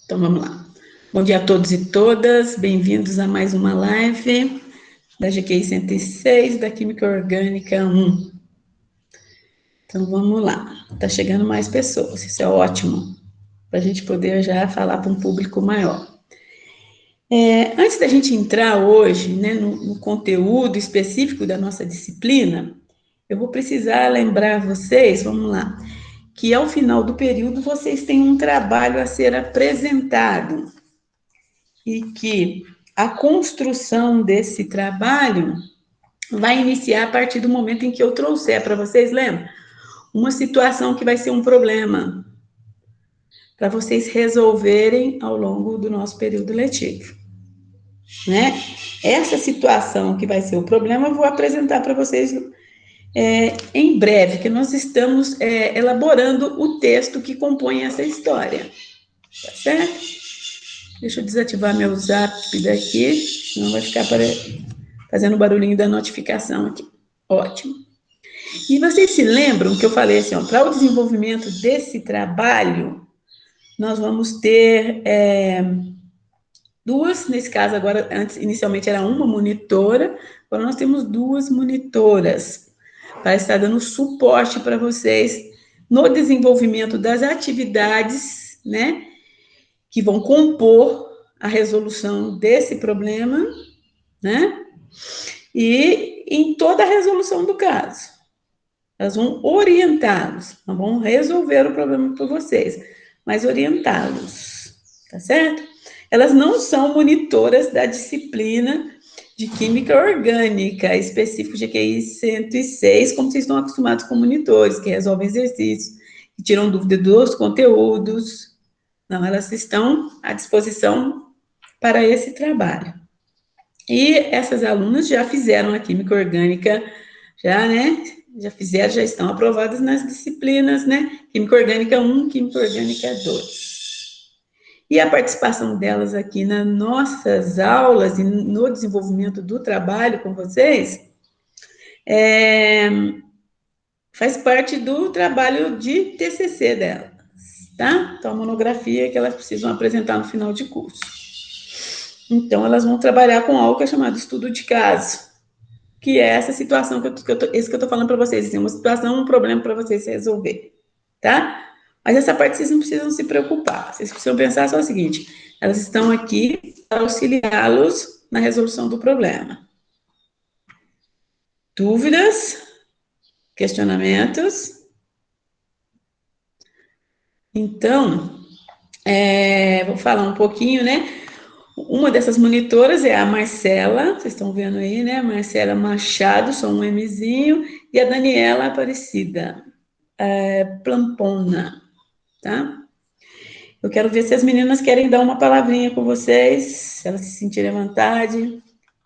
Então, vamos lá. Bom dia a todos e todas, bem-vindos a mais uma live da GQI 106, da Química Orgânica 1. Então, vamos lá. Está chegando mais pessoas, isso é ótimo, para a gente poder já falar para um público maior. Antes da gente entrar hoje, né, no conteúdo específico da nossa disciplina, eu vou precisar lembrar vocês, vamos lá, que ao final do período vocês têm um trabalho a ser apresentado e que a construção desse trabalho vai iniciar a partir do momento em que eu trouxer para vocês, lembra? Uma situação que vai ser um problema para vocês resolverem ao longo do nosso período letivo, né? Essa situação que vai ser o problema, eu vou apresentar para vocês em breve, que nós estamos elaborando o texto que compõe essa história, tá certo? Deixa eu desativar meu zap daqui, senão vai ficar fazendo o barulhinho da notificação aqui. Ótimo. E vocês se lembram que eu falei assim, para o desenvolvimento desse trabalho, nós vamos ter duas, nesse caso agora, antes, inicialmente era uma monitora, agora nós temos duas monitoras para estar dando suporte para vocês no desenvolvimento das atividades, né, que vão compor a resolução desse problema, né, e em toda a resolução do caso. Elas vão orientá-los, não vão resolver o problema para vocês, mas orientá-los, tá certo? Elas não são monitoras da disciplina de Química Orgânica, específico de QI 106, como vocês estão acostumados com monitores, que resolvem exercícios, que tiram dúvida dos conteúdos. Não, elas estão à disposição para esse trabalho. E essas alunas já fizeram a Química Orgânica, já fizeram, já estão aprovadas nas disciplinas, né? Química Orgânica 1, Química Orgânica 2. E a participação delas aqui nas nossas aulas e no desenvolvimento do trabalho com vocês faz parte do trabalho de TCC delas, tá? Então, a monografia que elas precisam apresentar no final de curso. Então, elas vão trabalhar com algo que é chamado estudo de caso, que é essa situação que eu tô falando para vocês, assim, uma situação, um problema para vocês resolver, tá? Mas essa parte vocês não precisam se preocupar, vocês precisam pensar só o seguinte, elas estão aqui para auxiliá-los na resolução do problema. Dúvidas? Questionamentos? Então, vou falar um pouquinho, né? Uma dessas monitoras é a Marcela, vocês estão vendo aí, né? Marcela Machado, só um Mzinho, e a Daniela Aparecida Plampona, tá? Eu quero ver se as meninas querem dar uma palavrinha com vocês, se elas se sentirem à vontade.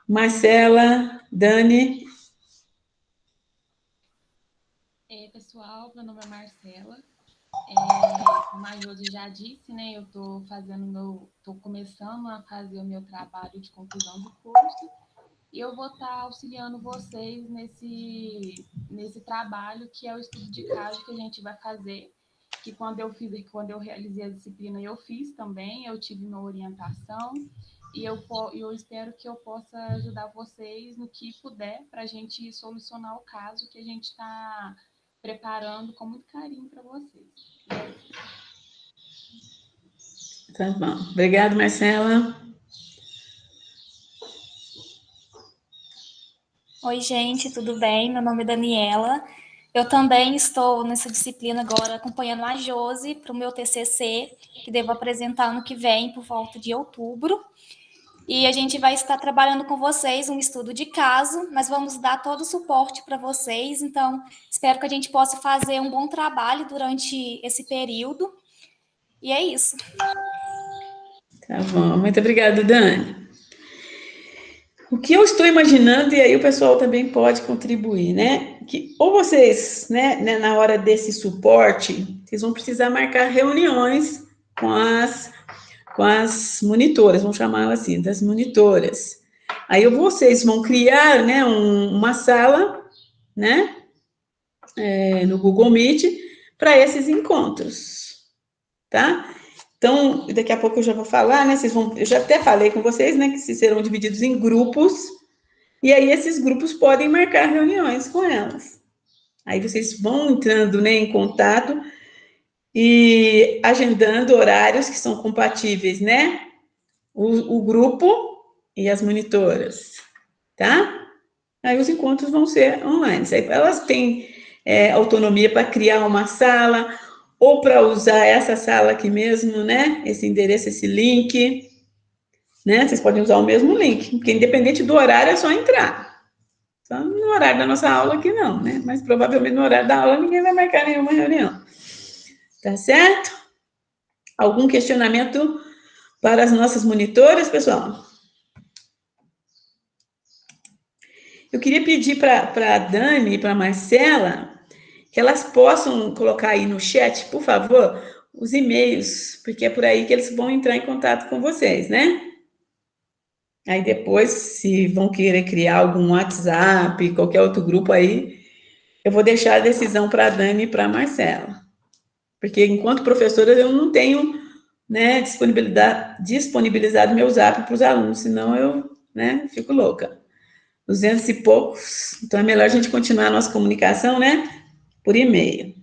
Marcela, Dani. Pessoal, meu nome é Marcela. Como a Josi já disse, né, eu estou começando a fazer o meu trabalho de conclusão do curso e eu vou estar auxiliando vocês nesse trabalho que é o estudo de caso que a gente vai fazer, que quando eu realizei a disciplina eu fiz também, eu tive uma orientação e eu espero que eu possa ajudar vocês no que puder para a gente solucionar o caso que a gente está preparando com muito carinho para vocês. Tá bom. Obrigada, Marcela. Oi, gente, tudo bem? Meu nome é Daniela. Eu também estou nessa disciplina agora acompanhando a Josi para o meu TCC, que devo apresentar ano que vem, por volta de outubro. E a gente vai estar trabalhando com vocês um estudo de caso, mas vamos dar todo o suporte para vocês. Então, espero que a gente possa fazer um bom trabalho durante esse período. E é isso. Tá bom. Muito obrigada, Dani. O que eu estou imaginando, e aí o pessoal também pode contribuir, né? Que ou vocês, né, na hora desse suporte, vocês vão precisar marcar reuniões com as monitoras, vamos chamar assim, das monitoras. Aí vocês vão criar, né, uma sala, né, no Google Meet, para esses encontros, tá? Então, daqui a pouco eu já vou falar, né? Eu já até falei com vocês, né? Que serão divididos em grupos. E aí, esses grupos podem marcar reuniões com elas. Aí, vocês vão entrando, né, em contato e agendando horários que são compatíveis, né? O grupo e as monitoras, tá? Aí, os encontros vão ser online. Aí, elas têm autonomia para criar uma sala ou para usar essa sala aqui mesmo, né? Esse endereço, esse link, né? Vocês podem usar o mesmo link, porque independente do horário é só entrar. Só no horário da nossa aula aqui não, né? Mas provavelmente no horário da aula ninguém vai marcar nenhuma reunião. Tá certo? Algum questionamento para as nossas monitoras, pessoal? Eu queria pedir para a Dani e para a Marcela que elas possam colocar aí no chat, por favor, os e-mails, porque é por aí que eles vão entrar em contato com vocês, né? Aí depois, se vão querer criar algum WhatsApp, qualquer outro grupo aí, eu vou deixar a decisão para a Dani e para a Marcela. Porque enquanto professora eu não tenho, né, disponibilizado meu Zap para os alunos, senão eu, né, fico louca. 200 e poucos, então é melhor a gente continuar a nossa comunicação, né, por e-mail.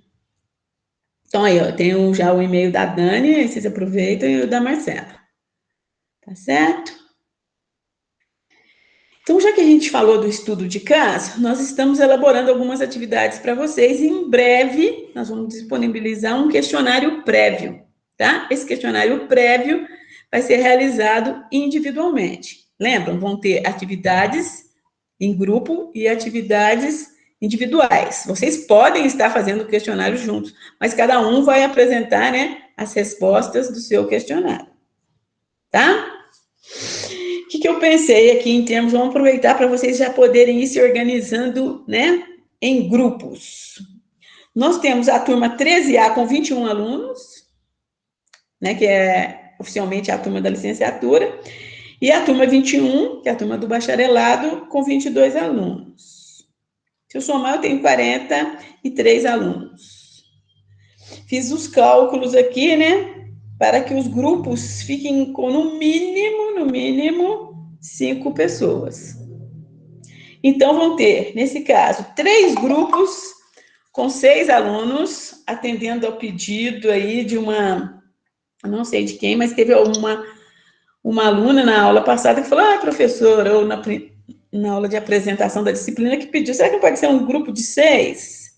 Então aí, ó, tenho já o e-mail da Dani, vocês aproveitam, e o da Marcela. Tá certo? Então, já que a gente falou do estudo de caso, nós estamos elaborando algumas atividades para vocês e em breve nós vamos disponibilizar um questionário prévio, tá? Esse questionário prévio vai ser realizado individualmente. Lembram? Vão ter atividades em grupo e atividades individuais. Vocês podem estar fazendo o questionário juntos, mas cada um vai apresentar, né, as respostas do seu questionário, tá? O que eu pensei aqui em termos, vamos aproveitar para vocês já poderem ir se organizando, né, em grupos. Nós temos a turma 13A com 21 alunos, né, que é oficialmente a turma da licenciatura, e a turma 21, que é a turma do bacharelado, com 22 alunos. Se eu somar, eu tenho 43 alunos. Fiz os cálculos aqui, né, para que os grupos fiquem com, no mínimo, 5 pessoas. Então, vão ter, nesse caso, 3 grupos com 6 alunos, atendendo ao pedido aí de uma, não sei de quem, mas teve uma aluna na aula passada que falou, professora, ou na aula de apresentação da disciplina, que pediu, será que pode ser um grupo de 6?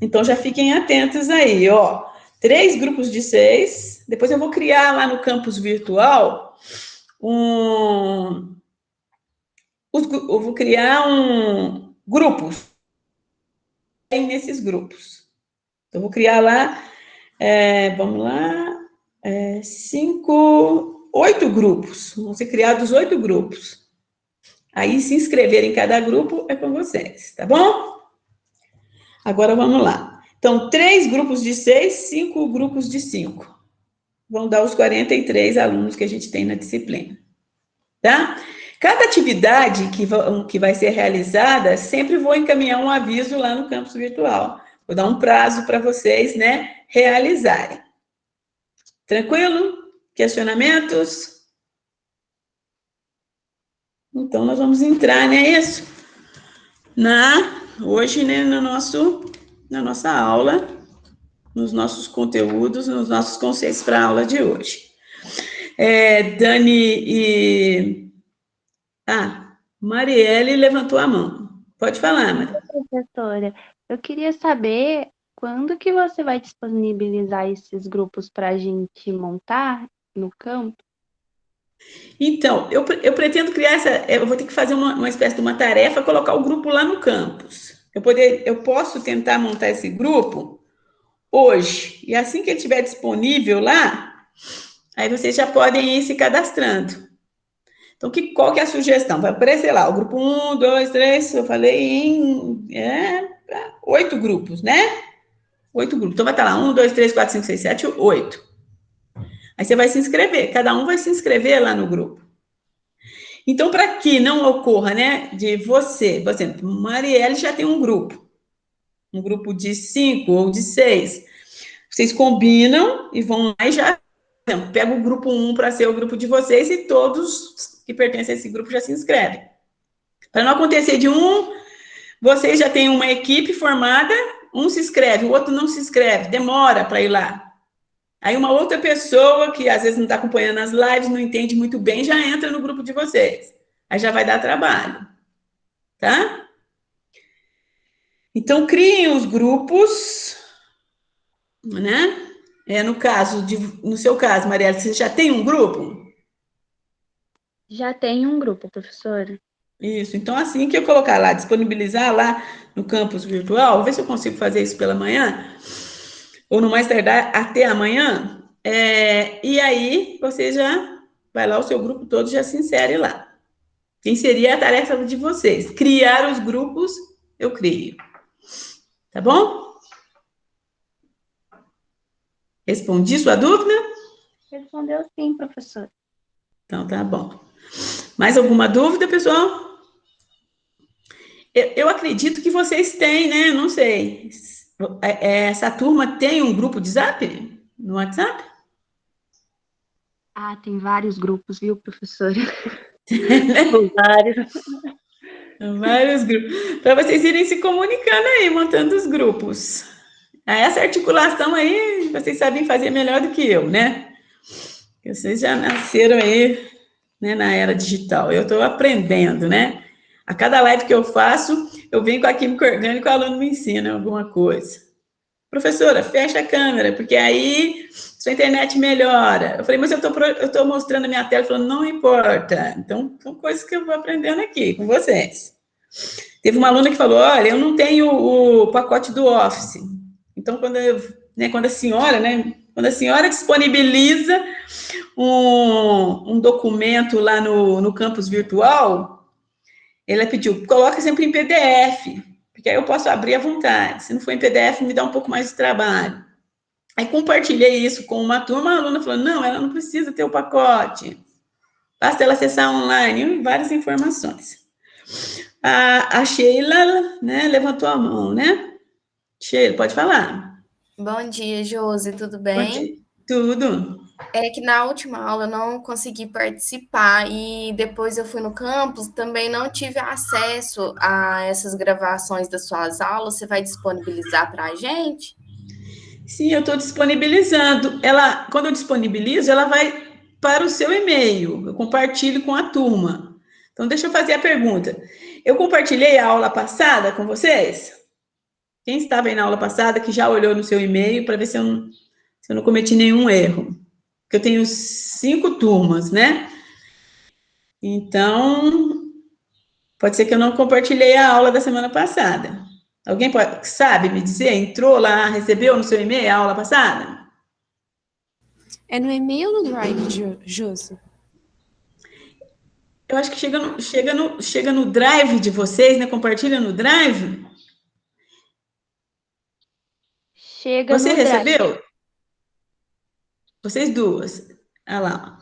Então, já fiquem atentos aí, ó. 3 grupos de 6, depois eu vou criar lá no campus virtual eu vou criar grupos nesses grupos. Eu vou criar lá, vamos lá, 8 grupos. Vão ser criados 8 grupos. Aí, se inscrever em cada grupo é com vocês, tá bom? Agora, vamos lá. Então, 3 grupos de 6, 5 grupos de 5. Vão dar os 43 alunos que a gente tem na disciplina, tá? Cada atividade que vai ser realizada, sempre vou encaminhar um aviso lá no campus virtual. Vou dar um prazo para vocês, né, realizarem. Tranquilo? Questionamentos? Então, nós vamos entrar, né, isso? Hoje, né, na nossa aula, nos nossos conteúdos, nos nossos conceitos para a aula de hoje. Dani e... Marielle levantou a mão. Pode falar, Marielle. Professora, eu queria saber quando que você vai disponibilizar esses grupos para a gente montar no campo? Então, eu pretendo criar eu vou ter que fazer uma espécie de uma tarefa, colocar o grupo lá no campus. Eu posso tentar montar esse grupo hoje, e assim que ele estiver disponível lá, aí vocês já podem ir se cadastrando. Então, qual que é a sugestão? Vai aparecer lá, o grupo 1, 2, 3, eu falei em 8 grupos, né? 8 grupos. Então, vai estar lá 1, 2, 3, 4, 5, 6, 7, 8. Aí você vai se inscrever, cada um vai se inscrever lá no grupo. Então, para que não ocorra, né, de você, por exemplo, Marielle já tem um grupo de 5 ou de 6. Vocês combinam e vão lá e já exemplo, pega o grupo 1 para ser o grupo de vocês e todos que pertencem a esse grupo já se inscrevem. Para não acontecer de vocês já têm uma equipe formada, um se inscreve, o outro não se inscreve, demora para ir lá. Aí uma outra pessoa que às vezes não está acompanhando as lives, não entende muito bem, já entra no grupo de vocês. Aí já vai dar trabalho, tá? Então, criem os grupos, né? No seu caso, Mariela, você já tem um grupo? Já tem um grupo, professora. Isso. Então, assim que eu colocar lá, disponibilizar lá no campus virtual, vou ver se eu consigo fazer isso pela manhã, ou no mais tardar até amanhã. E aí, você já vai lá, o seu grupo todo já se insere lá. Quem seria a tarefa de vocês? Criar os grupos, eu crio. Tá bom? Respondi sua dúvida? Respondeu sim, professora. Então, tá bom. Mais alguma dúvida, pessoal? Eu acredito que vocês têm, né? Não sei. Essa turma tem um grupo de Zap no WhatsApp? Ah, tem vários grupos, viu, professora? Vários. Vários grupos. Para vocês irem se comunicando aí, montando os grupos. Essa articulação aí, vocês sabem fazer melhor do que eu, né? Vocês já nasceram aí, né, na era digital. Eu estou aprendendo, né? A cada live que eu faço, eu venho com a química orgânica, o aluno me ensina alguma coisa. Professora, fecha a câmera, porque aí sua internet melhora. Eu falei, mas eu estou mostrando a minha tela, falando, não importa. Então, são coisas que eu vou aprendendo aqui com vocês. Teve uma aluna que falou, olha, eu não tenho o pacote do Office. Então, quando a senhora disponibiliza um documento lá no campus virtual, ela pediu, coloca sempre em PDF, porque aí eu posso abrir à vontade. Se não for em PDF, me dá um pouco mais de trabalho. Aí compartilhei isso com uma turma, a aluna falou, não, ela não precisa ter o pacote, basta ela acessar online, várias informações. A Sheila, né, levantou a mão, né? Sheila, pode falar. Bom dia, Josi, tudo Bom bem? dia. Tudo. É que na última aula eu não consegui participar e depois eu fui no campus, também não tive acesso a essas gravações das suas aulas. Você vai disponibilizar para a gente? Sim, eu estou disponibilizando. Quando eu disponibilizo, ela vai para o seu e-mail. Eu compartilho com a turma. Então, deixa eu fazer a pergunta. Eu compartilhei a aula passada com vocês? Quem estava aí na aula passada que já olhou no seu e-mail para ver se eu não cometi nenhum erro? Porque eu tenho 5 turmas, né? Então, pode ser que eu não compartilhei a aula da semana passada. Alguém sabe me dizer? Entrou lá, recebeu no seu e-mail a aula passada? É no e-mail ou no Drive, Josi? Eu acho que chega no Drive de vocês, né? Compartilha no Drive. Chega Você no Drive. recebeu? Vocês duas. Ah lá.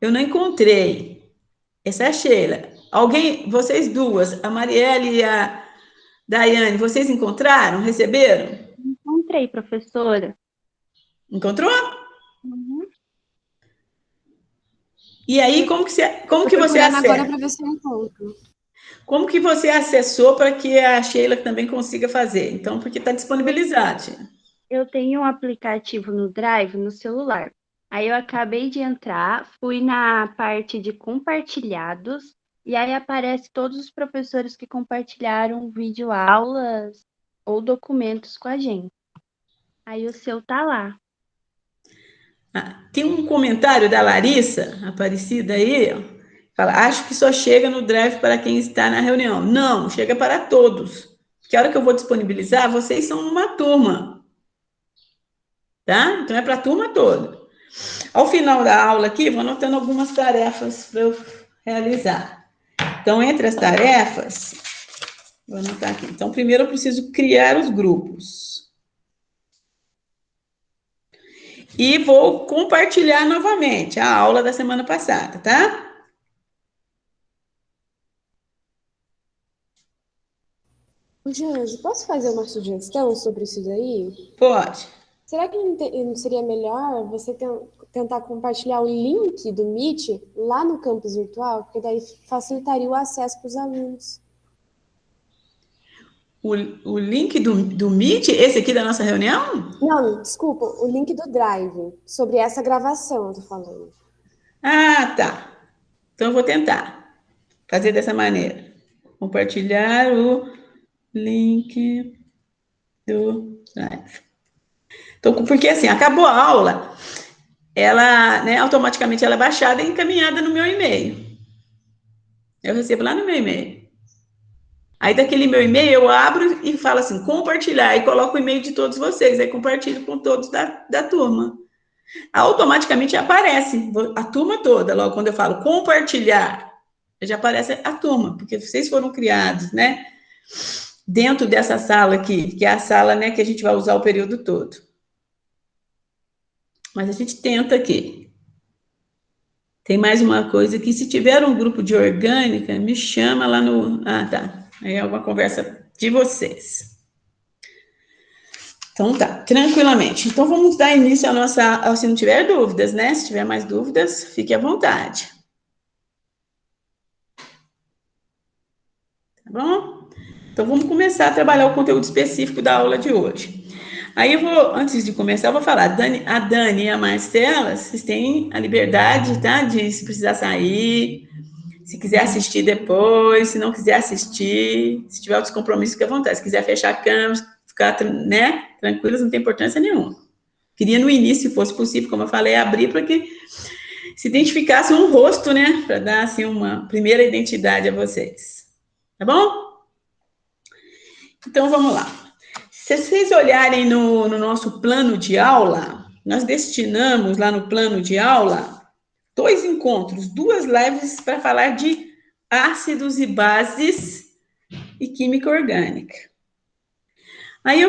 Eu não encontrei. Essa é a Sheila. Vocês duas, a Marielle e a Daiane, vocês encontraram? Receberam? Encontrei, professora. Encontrou? Uhum. E aí, como que você Procurando agora acessa? para ver se eu encontro. Como que você acessou para que a Sheila também consiga fazer? Então, porque está disponibilizado. Eu tenho um aplicativo no Drive no celular. Aí eu acabei de entrar, fui na parte de compartilhados, e aí aparece todos os professores que compartilharam vídeo aulas ou documentos com a gente. Aí o seu tá lá. Tem um comentário da Larissa Aparecida aí, ó, fala, acho que só chega no Drive para quem está na reunião. Não, chega para todos. Porque a hora que eu vou disponibilizar, vocês são uma turma. Tá? Então é para a turma toda. Ao final da aula aqui, vou anotando algumas tarefas para eu realizar. Então, entre as tarefas, vou anotar aqui. Então, primeiro eu preciso criar os grupos. E vou compartilhar novamente a aula da semana passada, tá? Josi, posso fazer uma sugestão sobre isso daí? Pode. Será que não seria melhor você tentar compartilhar o link do Meet lá no campus virtual? Porque daí facilitaria o acesso para os alunos. O link do Meet, esse aqui da nossa reunião? Não, desculpa, o link do Drive, sobre essa gravação, eu tô falando. Ah, tá. Então, eu vou tentar fazer dessa maneira. Compartilhar o link do Drive. Então, porque assim, acabou a aula, ela, né, automaticamente ela é baixada e encaminhada no meu e-mail. Eu recebo lá no meu e-mail. Aí, daquele meu e-mail, eu abro e falo assim, compartilhar, e coloco o e-mail de todos vocês, aí compartilho com todos da turma. Automaticamente aparece a turma toda, logo quando eu falo compartilhar, já aparece a turma, porque vocês foram criados, né, dentro dessa sala aqui, que é a sala, né, que a gente vai usar o período todo. Mas a gente tenta aqui. Tem mais uma coisa aqui, se tiver um grupo de orgânica, me chama lá no... Ah, tá. Aí é uma conversa de vocês. Então tá, tranquilamente. Então vamos dar início à nossa... Se não tiver dúvidas, né? Se tiver mais dúvidas, fique à vontade. Tá bom? Então vamos começar a trabalhar o conteúdo específico da aula de hoje. Aí eu vou, antes de começar, eu vou falar, a Dani e a Marcela, vocês têm a liberdade, tá? De se precisar sair, se quiser assistir depois, se não quiser assistir, se tiver outros compromissos, fique à vontade. Se quiser fechar a câmera, ficar, né, tranquilos, não tem importância nenhuma. Queria no início, se fosse possível, como eu falei, abrir para que se identificasse um rosto, né, para dar, assim, uma primeira identidade a vocês. Tá bom? Então, vamos lá. Se vocês olharem no nosso plano de aula, nós destinamos lá no plano de aula 2 encontros, 2 lives para falar de ácidos e bases e química orgânica. Aí eu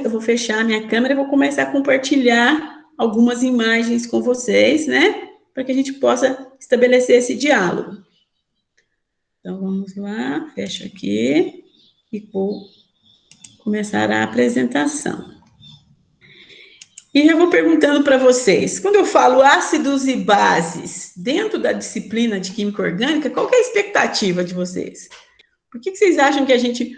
vou fechar minha câmera e vou começar a compartilhar algumas imagens com vocês, né? Para que a gente possa estabelecer esse diálogo. Então, vamos lá, fecho aqui e vou começar a apresentação. E já vou perguntando para vocês, quando eu falo ácidos e bases, dentro da disciplina de química orgânica, qual que é a expectativa de vocês? Por que vocês acham que a gente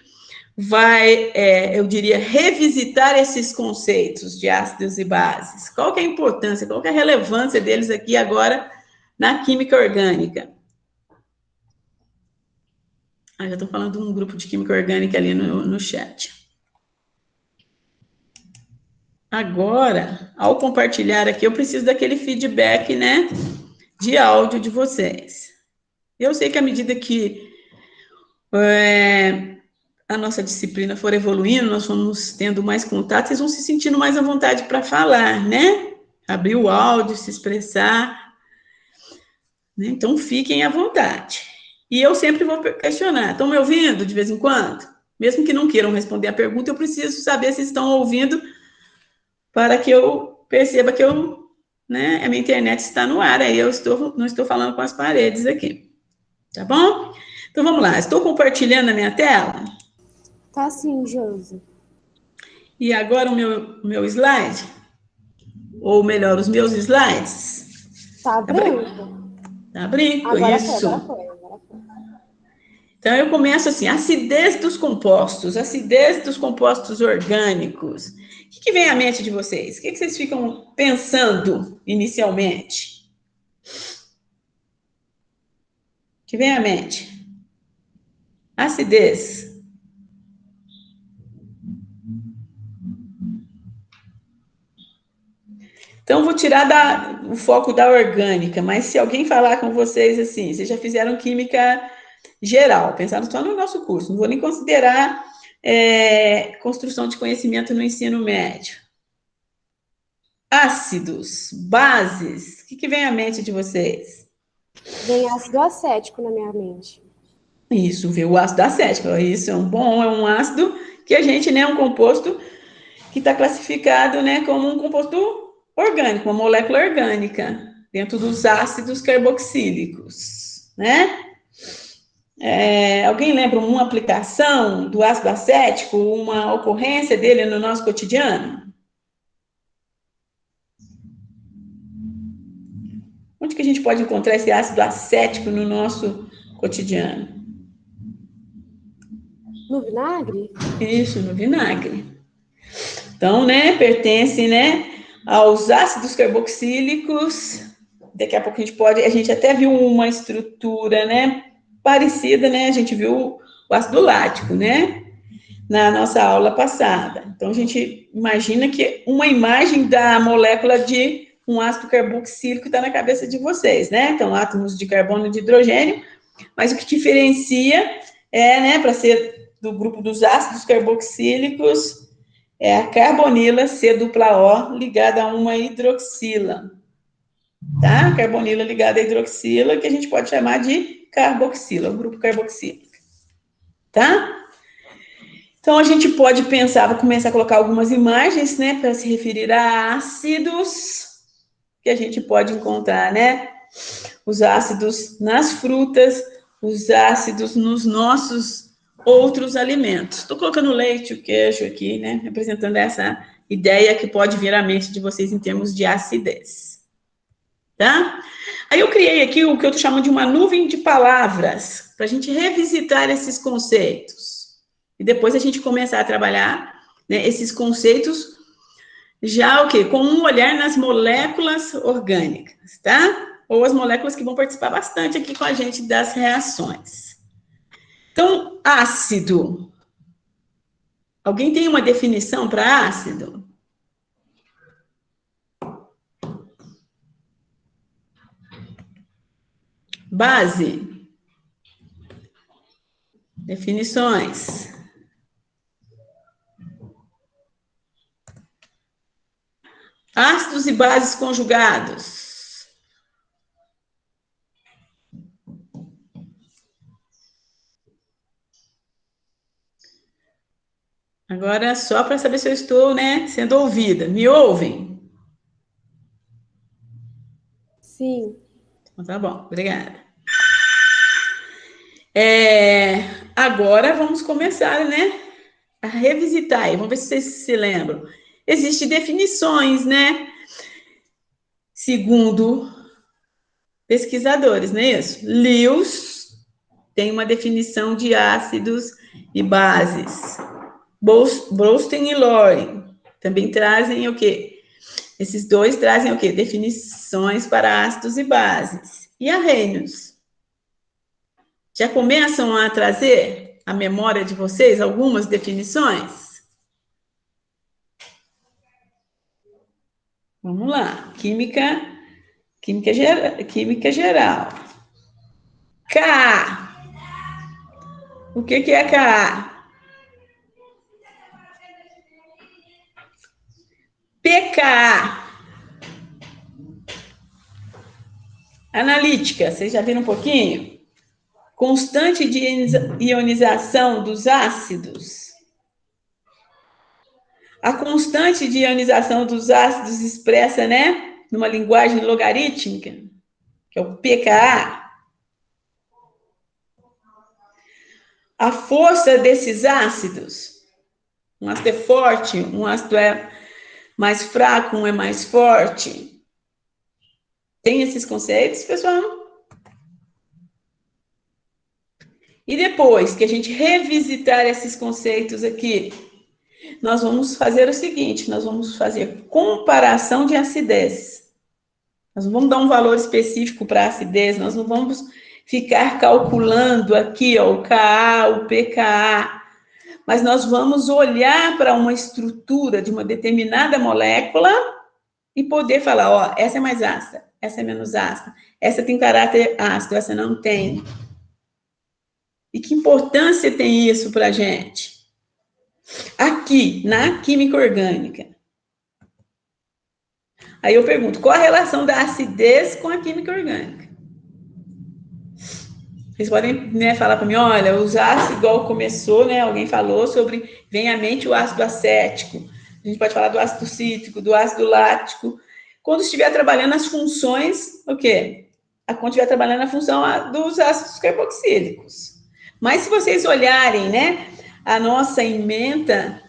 vai, eu diria, revisitar esses conceitos de ácidos e bases? Qual que é a importância, qual que é a relevância deles aqui agora na química orgânica? Já estou falando de um grupo de química orgânica ali no chat. Agora, ao compartilhar aqui, eu preciso daquele feedback, né, de áudio de vocês. Eu sei que à medida que a nossa disciplina for evoluindo, nós vamos tendo mais contato, vocês vão se sentindo mais à vontade para falar, né? Abrir o áudio, se expressar. Né? Então, fiquem à vontade. E eu sempre vou questionar. Estão me ouvindo de vez em quando? Mesmo que não queiram responder a pergunta, eu preciso saber se estão ouvindo para que eu perceba que a minha internet está no ar, aí eu não estou falando com as paredes aqui. Tá bom? Então, vamos lá. Estou compartilhando a minha tela? Tá sim, Josi. E agora o meu slide? Ou melhor, os meus slides? Tá abrindo? Tá abrindo, agora isso. Agora foi. Então, eu começo assim, acidez dos compostos orgânicos. O que vem à mente de vocês? O que vocês ficam pensando inicialmente? O que vem à mente? Acidez. Então, vou tirar o foco da orgânica, mas se alguém falar com vocês assim, vocês já fizeram química geral, pensaram só no nosso curso, não vou nem considerar construção de conhecimento no ensino médio. Ácidos, bases, o que vem à mente de vocês? Vem ácido acético na minha mente. Isso, veio o ácido acético, isso é um ácido que a gente, né, é um composto que está classificado, né, como um composto orgânico, uma molécula orgânica, dentro dos ácidos carboxílicos, né? Alguém lembra uma aplicação do ácido acético, uma ocorrência dele no nosso cotidiano? que a gente pode encontrar esse ácido acético no nosso cotidiano? No vinagre? Isso, no vinagre. Então, né, pertence, né, aos ácidos carboxílicos. Daqui a pouco a gente até viu uma estrutura, né, parecida, né, a gente viu o ácido lático, né, na nossa aula passada. Então, a gente imagina que uma imagem da molécula de um ácido carboxílico está na cabeça de vocês, né? Então, átomos de carbono e de hidrogênio, mas o que diferencia né, para ser do grupo dos ácidos carboxílicos, é a carbonila C-O ligada a uma hidroxila, tá? Carbonila ligada à hidroxila, que a gente pode chamar de carboxila, o grupo carboxílico, tá? Então, a gente pode pensar, vou começar a colocar algumas imagens, né, para se referir a ácidos que a gente pode encontrar, né? Os ácidos nas frutas, os ácidos nos nossos outros alimentos. Estou colocando leite, o queijo aqui, né, representando essa ideia que pode vir à mente de vocês em termos de acidez, tá? Aí eu criei aqui o que eu chamo de uma nuvem de palavras, para a gente revisitar esses conceitos. E depois a gente começar a trabalhar, né, esses conceitos já o quê? Com um olhar nas moléculas orgânicas, tá? Ou as moléculas que vão participar bastante aqui com a gente das reações. Então, ácido. Alguém tem uma definição para ácido? Base. Definições. Ácidos e bases conjugados. Agora, só para saber se eu estou, né, sendo ouvida. Me ouvem? Sim. Então, tá bom, obrigada. Agora, vamos começar, né, a revisitar aí. Vamos ver se vocês se lembram. Existem definições, né? Segundo pesquisadores, não é isso? Lewis tem uma definição de ácidos e bases. Broughton e Loring também trazem o quê? Esses dois trazem o quê? Definições para ácidos e bases. E a Reynolds? Já começam a trazer à memória de vocês algumas definições? Vamos lá. Química geral. Ka. O que é Ka? pKa. Analítica, vocês já viram um pouquinho? Constante de ionização dos ácidos. A constante de ionização dos ácidos expressa, né, numa linguagem logarítmica, que é o pKa. A força desses ácidos, um ácido é forte, um ácido é mais fraco, um é mais forte. Tem esses conceitos, pessoal? E depois que a gente revisitar esses conceitos aqui, nós vamos fazer o seguinte, nós vamos fazer comparação de acidez. Nós não vamos dar um valor específico para a acidez, nós não vamos ficar calculando aqui, ó, o Ka, o pKa, mas nós vamos olhar para uma estrutura de uma determinada molécula e poder falar, ó, essa é mais ácida, essa é menos ácida, essa tem caráter ácido, essa não tem. E que importância tem isso para a gente? Aqui, na química orgânica. Aí eu pergunto, qual a relação da acidez com a química orgânica? Vocês podem, né, falar para mim, olha, os ácidos, igual começou, né, alguém falou sobre, vem à mente o ácido acético, a gente pode falar do ácido cítrico, do ácido lático, quando estiver trabalhando as funções, o quê? Quando estiver trabalhando a função dos ácidos carboxílicos. Mas se vocês olharem, né, a nossa ementa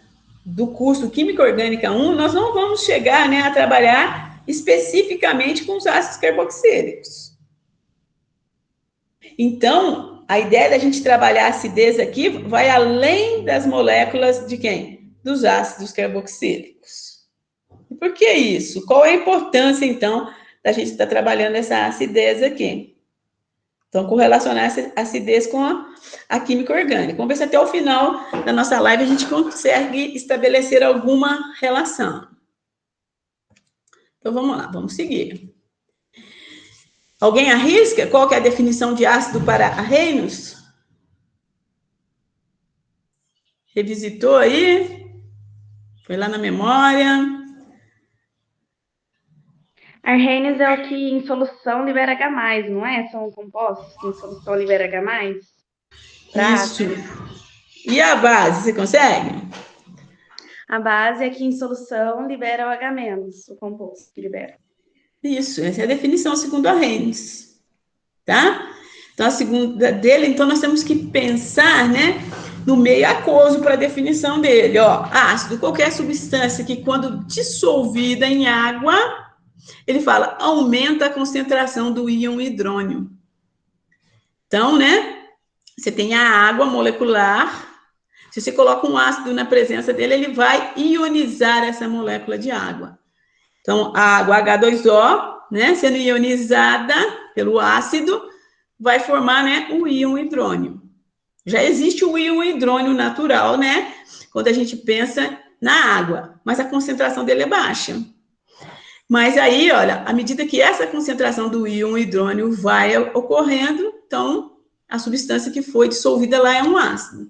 do curso Química Orgânica 1, nós não vamos chegar, né, a trabalhar especificamente com os ácidos carboxílicos. Então, a ideia da gente trabalhar a acidez aqui vai além das moléculas de quem? Dos ácidos carboxílicos. E por que isso? Qual é a importância, então, da gente estar trabalhando essa acidez aqui? Então, correlacionar essa acidez com a química orgânica. Vamos ver se até o final da nossa live a gente consegue estabelecer alguma relação. Então, vamos lá, vamos seguir. Alguém arrisca? Qual que é a definição de ácido para Arrhenius? Revisitou aí? Foi lá na memória? Arrhenius é o que em solução libera H+, não é? São compostos que em solução libera H+. Isso. E a base, você consegue? A base é que em solução libera o H-, o composto que libera. Isso, essa é a definição segundo Arrhenius, tá? Então, a segunda dele, então, nós temos que pensar, né, no meio aquoso para a definição dele, ó. Ácido, qualquer substância que, quando dissolvida em água, ele fala, aumenta a concentração do íon hidrônio. Então, né, você tem a água molecular, se você coloca um ácido na presença dele, ele vai ionizar essa molécula de água. Então, a água H2O, né, sendo ionizada pelo ácido, vai formar, né, o íon hidrônio. Já existe o íon hidrônio natural, né, quando a gente pensa na água, mas a concentração dele é baixa. Mas aí, olha, à medida que essa concentração do íon hidrônio vai ocorrendo, então, a substância que foi dissolvida lá é um ácido.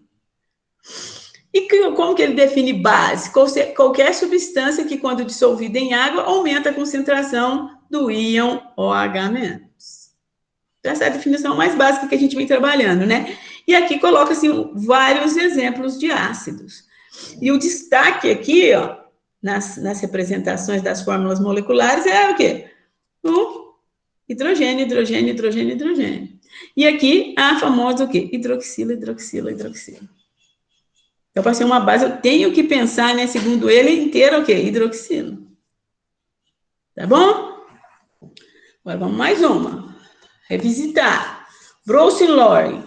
E como que ele define base? Qualquer substância que, quando dissolvida em água, aumenta a concentração do íon OH-. Essa é a definição mais básica que a gente vem trabalhando, né? E aqui coloca-se vários exemplos de ácidos. E o destaque aqui, ó, nas representações das fórmulas moleculares é o quê? O hidrogênio, hidrogênio, hidrogênio, hidrogênio. E aqui a famosa o quê? Hidroxila, hidroxila, hidroxila. Então, para ser uma base, eu tenho que pensar, né, segundo ele, inteiro o quê? Hidroxila. Tá bom? Agora vamos mais uma. Revisitar. Browse-Lowry.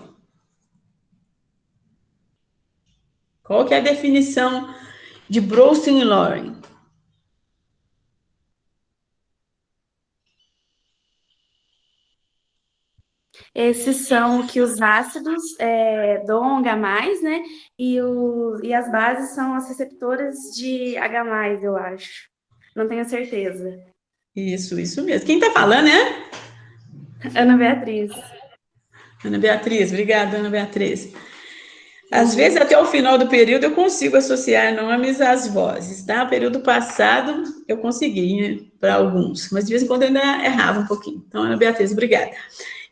Qual que é a definição de Browse-Lowry? Esses são que os ácidos dão H+, né? E as bases são as receptoras de H+, eu acho. Não tenho certeza. Isso mesmo. Quem tá falando, né? Ana Beatriz. Ana Beatriz, obrigada, Ana Beatriz. Às vezes, até o final do período, eu consigo associar nomes às vozes, tá? O período passado, eu consegui, né, para alguns, mas de vez em quando eu ainda errava um pouquinho. Então, Ana Beatriz, obrigada.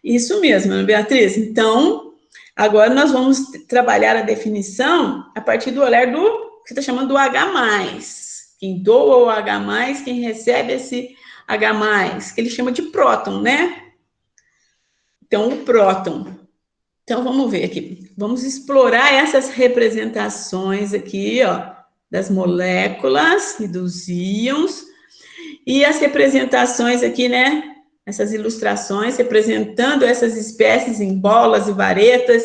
Isso mesmo, Ana Beatriz. Então, agora nós vamos trabalhar a definição a partir do olhar do que você está chamando do H+. Quem doa o H+, quem recebe esse H+, que ele chama de próton, né? Então, o próton. Então, vamos ver aqui. Vamos explorar essas representações aqui, ó, das moléculas e dos íons. E as representações aqui, né? Essas ilustrações representando essas espécies em bolas e varetas,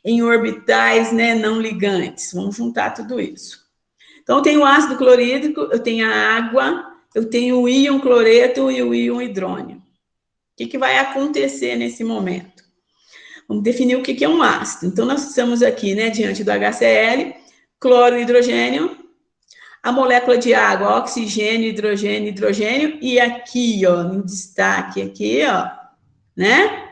em orbitais, né, não ligantes. Vamos juntar tudo isso. Então, eu tenho o ácido clorídrico, eu tenho a água, eu tenho o íon cloreto e o íon hidrônio. O que vai acontecer nesse momento? Vamos definir o que é um ácido. Então, nós estamos aqui, né, diante do HCl, cloro e hidrogênio, a molécula de água, oxigênio, hidrogênio, hidrogênio, e aqui, ó, no destaque aqui, ó, né,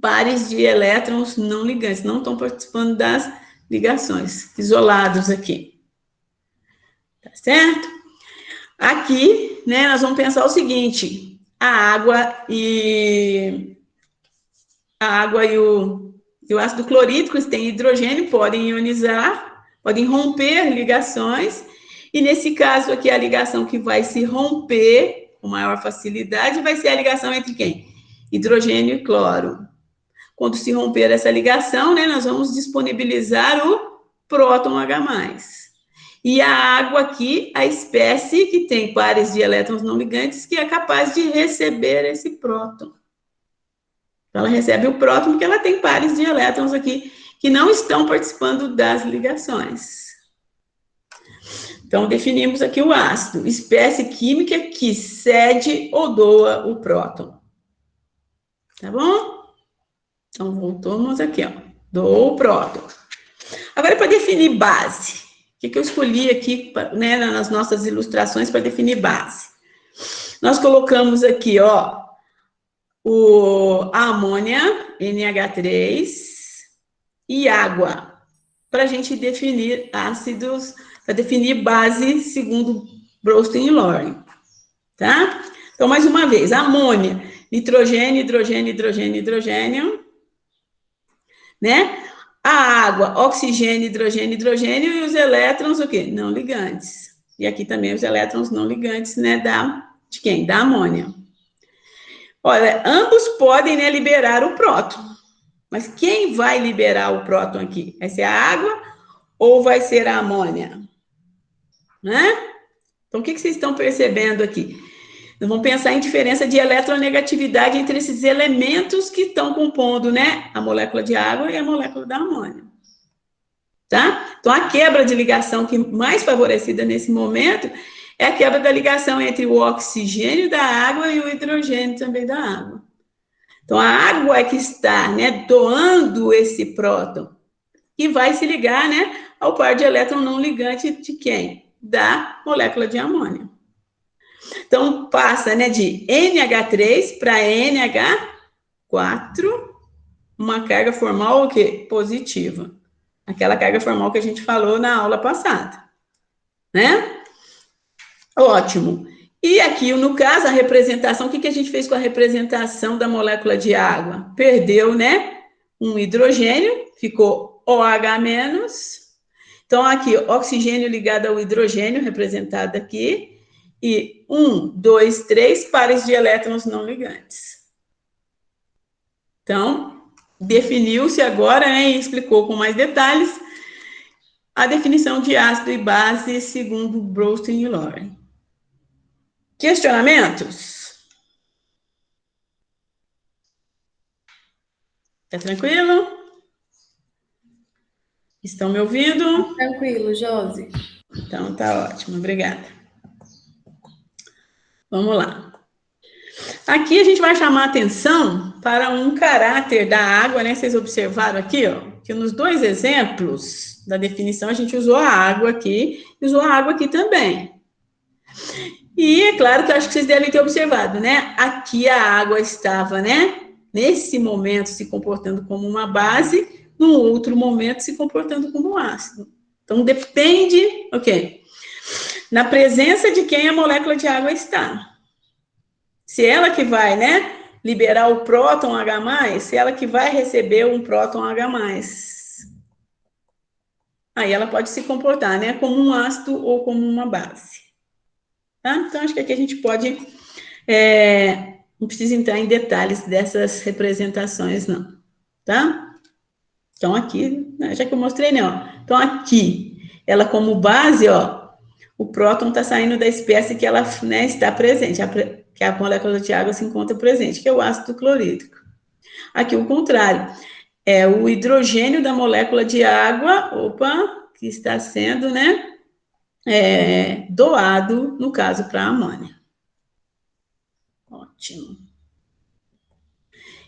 pares de elétrons não ligantes, não estão participando das ligações, isolados aqui. Tá certo? Aqui, né, nós vamos pensar o seguinte, a água e o ácido clorídrico, eles têm hidrogênio, podem ionizar, podem romper ligações, e nesse caso aqui, a ligação que vai se romper com maior facilidade vai ser a ligação entre quem? Hidrogênio e cloro. Quando se romper essa ligação, né, nós vamos disponibilizar o próton H+. E a água aqui, a espécie que tem pares de elétrons não ligantes, que é capaz de receber esse próton. Ela recebe o próton porque ela tem pares de elétrons aqui que não estão participando das ligações. Então, definimos aqui o ácido, espécie química que cede ou doa o próton. Tá bom? Então, voltamos aqui, ó. Doa o próton. Agora, para definir base, o que eu escolhi aqui, né, nas nossas ilustrações para definir base? Nós colocamos aqui, ó, a amônia, NH3, e água, para a gente definir ácidos, para definir base segundo Bronsted e Loring, tá? Então, mais uma vez, amônia, nitrogênio, hidrogênio, hidrogênio, hidrogênio, né? A água, oxigênio, hidrogênio, hidrogênio, e os elétrons, o quê? Não ligantes. E aqui também os elétrons não ligantes, né, de quem? Da amônia. Olha, ambos podem, né, liberar o próton. Mas quem vai liberar o próton aqui? Vai ser a água ou vai ser a amônia? Né? Então, o que vocês estão percebendo aqui? Nós vamos pensar em diferença de eletronegatividade entre esses elementos que estão compondo, né, a molécula de água e a molécula da amônia. Tá? Então, a quebra de ligação que mais favorecida nesse momento é a quebra da ligação entre o oxigênio da água e o hidrogênio também da água. Então, a água é que está, né, doando esse próton e vai se ligar, né, ao par de elétron não ligante de quem? Da molécula de amônia. Então, passa, né, de NH3 para NH4, uma carga formal o quê? Positiva. Aquela carga formal que a gente falou na aula passada, né? Ótimo. E aqui, no caso, a representação, o que a gente fez com a representação da molécula de água? Perdeu, né, um hidrogênio, ficou OH-. Então, aqui, oxigênio ligado ao hidrogênio, representado aqui, e 1, 2, 3 pares de elétrons não ligantes. Então, definiu-se agora, né, e explicou com mais detalhes a definição de ácido e base segundo Bronsted e Loring. Questionamentos? Tá tranquilo? Estão me ouvindo? Tranquilo, Josi. Então, tá ótimo, obrigada. Vamos lá. Aqui a gente vai chamar a atenção para um caráter da água, né? Vocês observaram aqui, ó, que nos dois exemplos da definição a gente usou a água aqui e usou a água aqui também. E é claro que eu acho que vocês devem ter observado, né? Aqui a água estava, né, nesse momento se comportando como uma base, num outro momento se comportando como um ácido. Então depende, ok? Na presença de quem a molécula de água está. Se ela que vai, né, liberar o próton H+, se ela que vai receber um próton H+. Aí ela pode se comportar, né, como um ácido ou como uma base. Tá? Então, acho que aqui a gente pode, não precisa entrar em detalhes dessas representações, não. Tá? Então, aqui, né, já que eu mostrei, né, ó. Então, aqui, ela como base, ó, o próton está saindo da espécie que ela, né, está presente, que a molécula de água se encontra presente, que é o ácido clorídrico. Aqui, o contrário, é o hidrogênio da molécula de água, que está sendo, né, doado, no caso, para a amônia. Ótimo.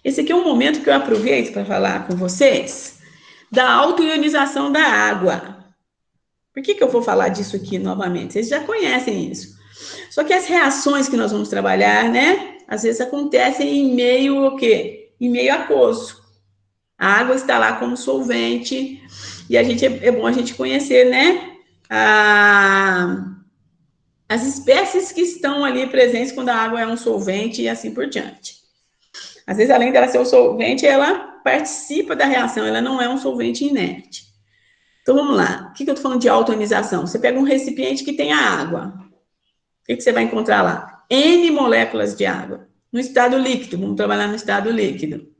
Esse aqui é um momento que eu aproveito para falar com vocês da autoionização da água. Por que eu vou falar disso aqui novamente? Vocês já conhecem isso. Só que as reações que nós vamos trabalhar, né, às vezes acontecem em meio o quê? Em meio aquoso. A água está lá como solvente, e é bom a gente conhecer, né, as espécies que estão ali presentes quando a água é um solvente e assim por diante. Às vezes, além dela ser um solvente, ela participa da reação, ela não é um solvente inerte. Então, vamos lá. O que eu estou falando de autoionização? Você pega um recipiente que tem a água. O que você vai encontrar lá? N moléculas de água. No estado líquido, vamos trabalhar no estado líquido.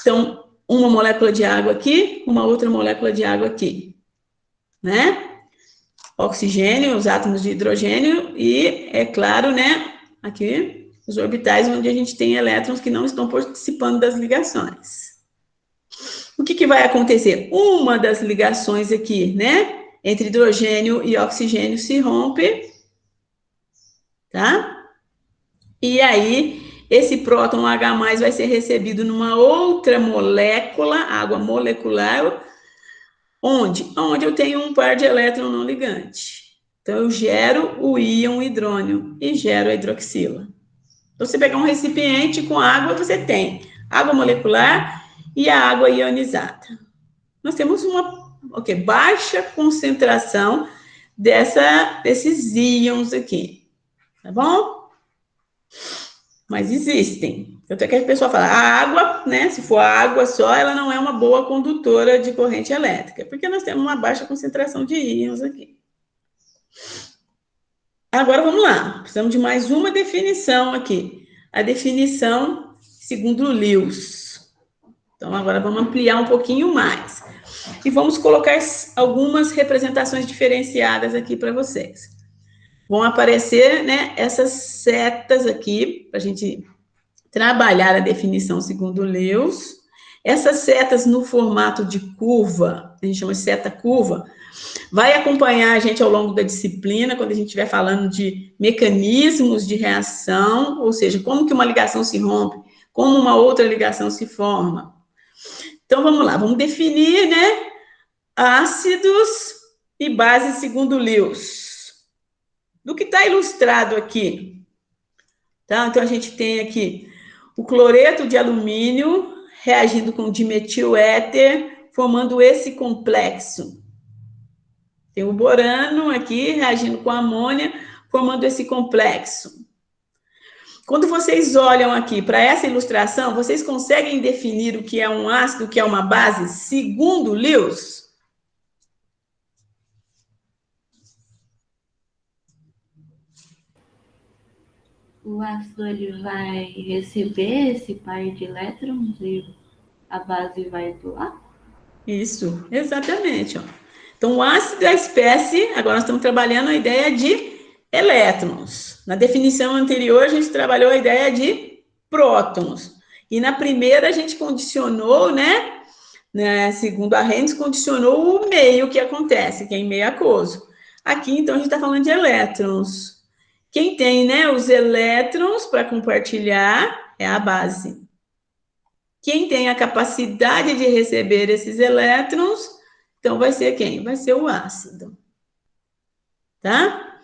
Então, uma molécula de água aqui, uma outra molécula de água aqui. Né? oxigênio, os átomos de hidrogênio, e, é claro, né, aqui, os orbitais onde a gente tem elétrons que não estão participando das ligações. O que vai acontecer? Uma das ligações aqui, né, entre hidrogênio e oxigênio se rompe, tá? E aí, esse próton H+, vai ser recebido numa outra molécula, água molecular, onde? Onde eu tenho um par de elétrons não ligante. Então, eu gero o íon hidrônio e gero a hidroxila. Então, você pegar um recipiente com água, você tem água molecular e a água ionizada. Nós temos uma baixa concentração desses íons aqui, tá bom? Mas existem. Até que a pessoa fala, a água, né, se for água só, ela não é uma boa condutora de corrente elétrica, porque nós temos uma baixa concentração de íons aqui. Agora, vamos lá. Precisamos de mais uma definição aqui. A definição segundo Lewis. Então, agora vamos ampliar um pouquinho mais. E vamos colocar algumas representações diferenciadas aqui para vocês. Vão aparecer, né, essas setas aqui, para a gente trabalhar a definição segundo Lewis. Essas setas no formato de curva, a gente chama de seta curva, vai acompanhar a gente ao longo da disciplina, quando a gente estiver falando de mecanismos de reação, ou seja, como que uma ligação se rompe, como uma outra ligação se forma. Então, vamos lá, vamos definir, né, ácidos e bases segundo Lewis. Do que está ilustrado aqui, tá? Então, a gente tem aqui o cloreto de alumínio reagindo com dimetil éter, formando esse complexo. Tem o borano aqui reagindo com amônia, formando esse complexo. Quando vocês olham aqui para essa ilustração, vocês conseguem definir o que é um ácido, o que é uma base, segundo Lewis? O ácido ele vai receber esse par de elétrons e a base vai doar? Isso, exatamente. Ó. Então, o ácido é a espécie, agora nós estamos trabalhando a ideia de elétrons. Na definição anterior, a gente trabalhou a ideia de prótons. E na primeira, a gente condicionou, né? Segundo a Arrhenius, condicionou o meio que acontece, que é em meio aquoso. Aqui, então, a gente está falando de elétrons. Quem tem, né, os elétrons para compartilhar é a base. Quem tem a capacidade de receber esses elétrons, então vai ser quem? Vai ser o ácido. Tá?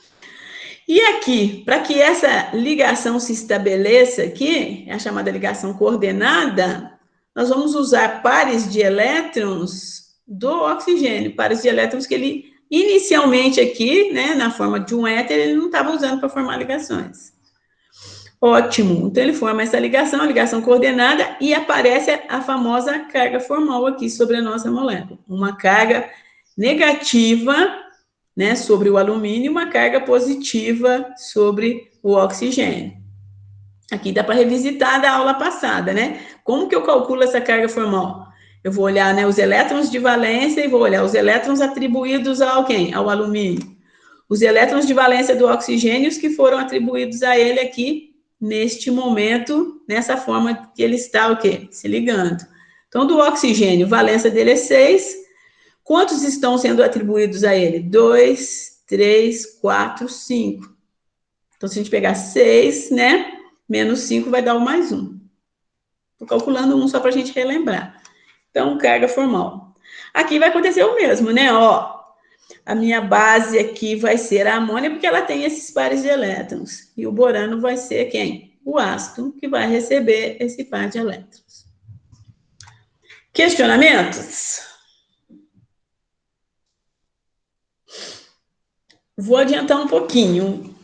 E aqui, para que essa ligação se estabeleça aqui, é a chamada ligação coordenada, nós vamos usar pares de elétrons do oxigênio, pares de elétrons que ele, inicialmente aqui, né, na forma de um éter, ele não estava usando para formar ligações. Ótimo, então ele forma essa ligação, a ligação coordenada, e aparece a famosa carga formal aqui sobre a nossa molécula. Uma carga negativa, né, sobre o alumínio, e uma carga positiva sobre o oxigênio. Aqui dá para revisitar da aula passada, né? Como que eu calculo essa carga formal? Eu vou olhar, né, os elétrons de valência e vou olhar os elétrons atribuídos ao quem? Ao alumínio. Os elétrons de valência do oxigênio que foram atribuídos a ele aqui, neste momento, nessa forma que ele está, o quê? Se ligando. Então, do oxigênio, valência dele é 6. Quantos estão sendo atribuídos a ele? 2, 3, 4, 5. Então, se a gente pegar 6, né? Menos 5 vai dar o mais 1. Estou calculando um só para a gente relembrar. Então, carga formal. Aqui vai acontecer o mesmo, né? Ó, a minha base aqui vai ser a amônia, porque ela tem esses pares de elétrons. E o borano vai ser quem? O ácido, que vai receber esse par de elétrons. Questionamentos? Vou adiantar um pouquinho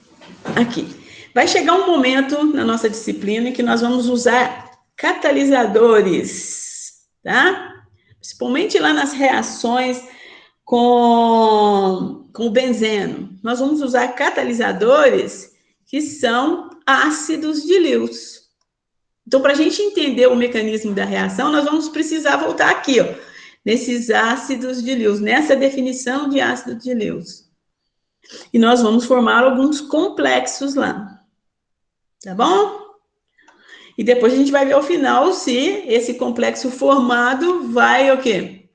aqui. Vai chegar um momento na nossa disciplina em que nós vamos usar catalisadores, tá? Principalmente lá nas reações com o benzeno. Nós vamos usar catalisadores que são ácidos de Lewis. Então, para a gente entender o mecanismo da reação, nós vamos precisar voltar aqui, ó, nesses ácidos de Lewis, nessa definição de ácido de Lewis. E nós vamos formar alguns complexos lá. Tá bom? E depois a gente vai ver ao final se esse complexo formado vai o quê?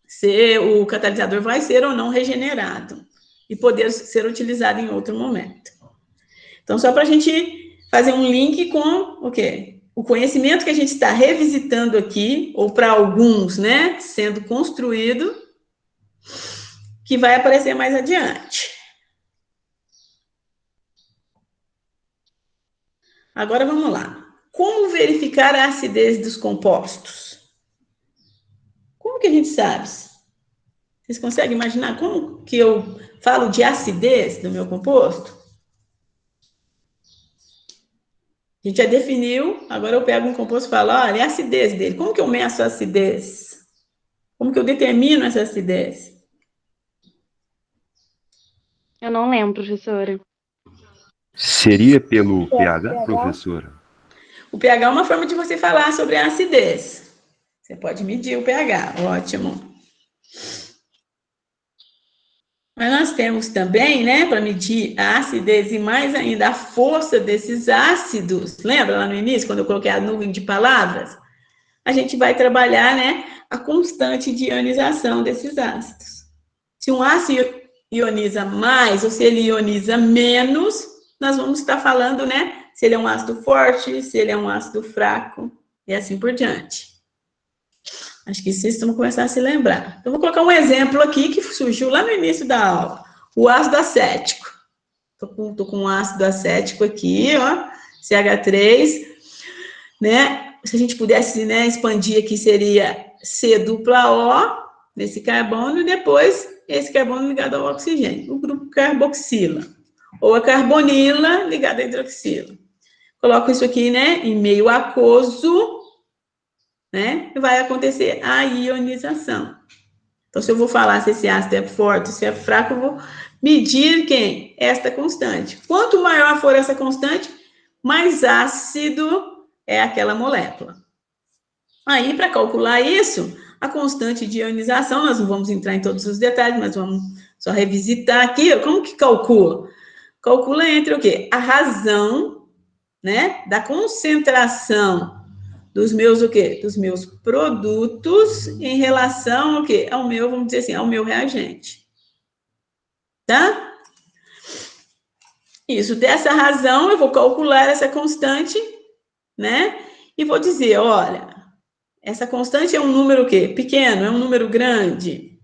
Se o catalisador vai ser ou não regenerado e poder ser utilizado em outro momento. Então, só para a gente fazer um link com o quê? O conhecimento que a gente está revisitando aqui, ou para alguns, né, sendo construído, que vai aparecer mais adiante. Agora vamos lá. Como verificar a acidez dos compostos? Como que a gente sabe? Vocês conseguem imaginar como que eu falo de acidez do meu composto? A gente já definiu, agora eu pego um composto e falo, olha, é a acidez dele. Como que eu meço a acidez? Como que eu determino essa acidez? Eu não lembro, professora. Seria pelo pH, professora? O pH é uma forma de você falar sobre a acidez. Você pode medir o pH, ótimo. Mas nós temos também, né, para medir a acidez e mais ainda a força desses ácidos. Lembra lá no início, quando eu coloquei a nuvem de palavras? A gente vai trabalhar, né, a constante de ionização desses ácidos. Se um ácido ioniza mais ou se ele ioniza menos, nós vamos estar falando, né, se ele é um ácido forte, se ele é um ácido fraco, e assim por diante. Acho que vocês vão começar a se lembrar. Então, vou colocar um exemplo aqui que surgiu lá no início da aula. O ácido acético. Estou com um ácido acético aqui, ó, CH3, né? Se a gente pudesse, né, expandir aqui, seria C dupla O, nesse carbono, e depois esse carbono ligado ao oxigênio, o grupo carboxila. Ou a carbonila ligada à hidroxila. Coloco isso aqui, né, em meio aquoso, né, e vai acontecer a ionização. Então, se eu vou falar se esse ácido é forte, se é fraco, eu vou medir quem? Esta constante. Quanto maior for essa constante, mais ácido é aquela molécula. Aí, para calcular isso, a constante de ionização, nós não vamos entrar em todos os detalhes, mas vamos só revisitar aqui. Como que calcula? Calcula entre o quê? A razão, né, da concentração dos meus o quê? Dos meus produtos em relação ao quê? Ao meu, vamos dizer assim, ao meu reagente. Tá? Isso, dessa razão, eu vou calcular essa constante, né? E vou dizer, olha, essa constante é um número o quê? Pequeno, é um número grande.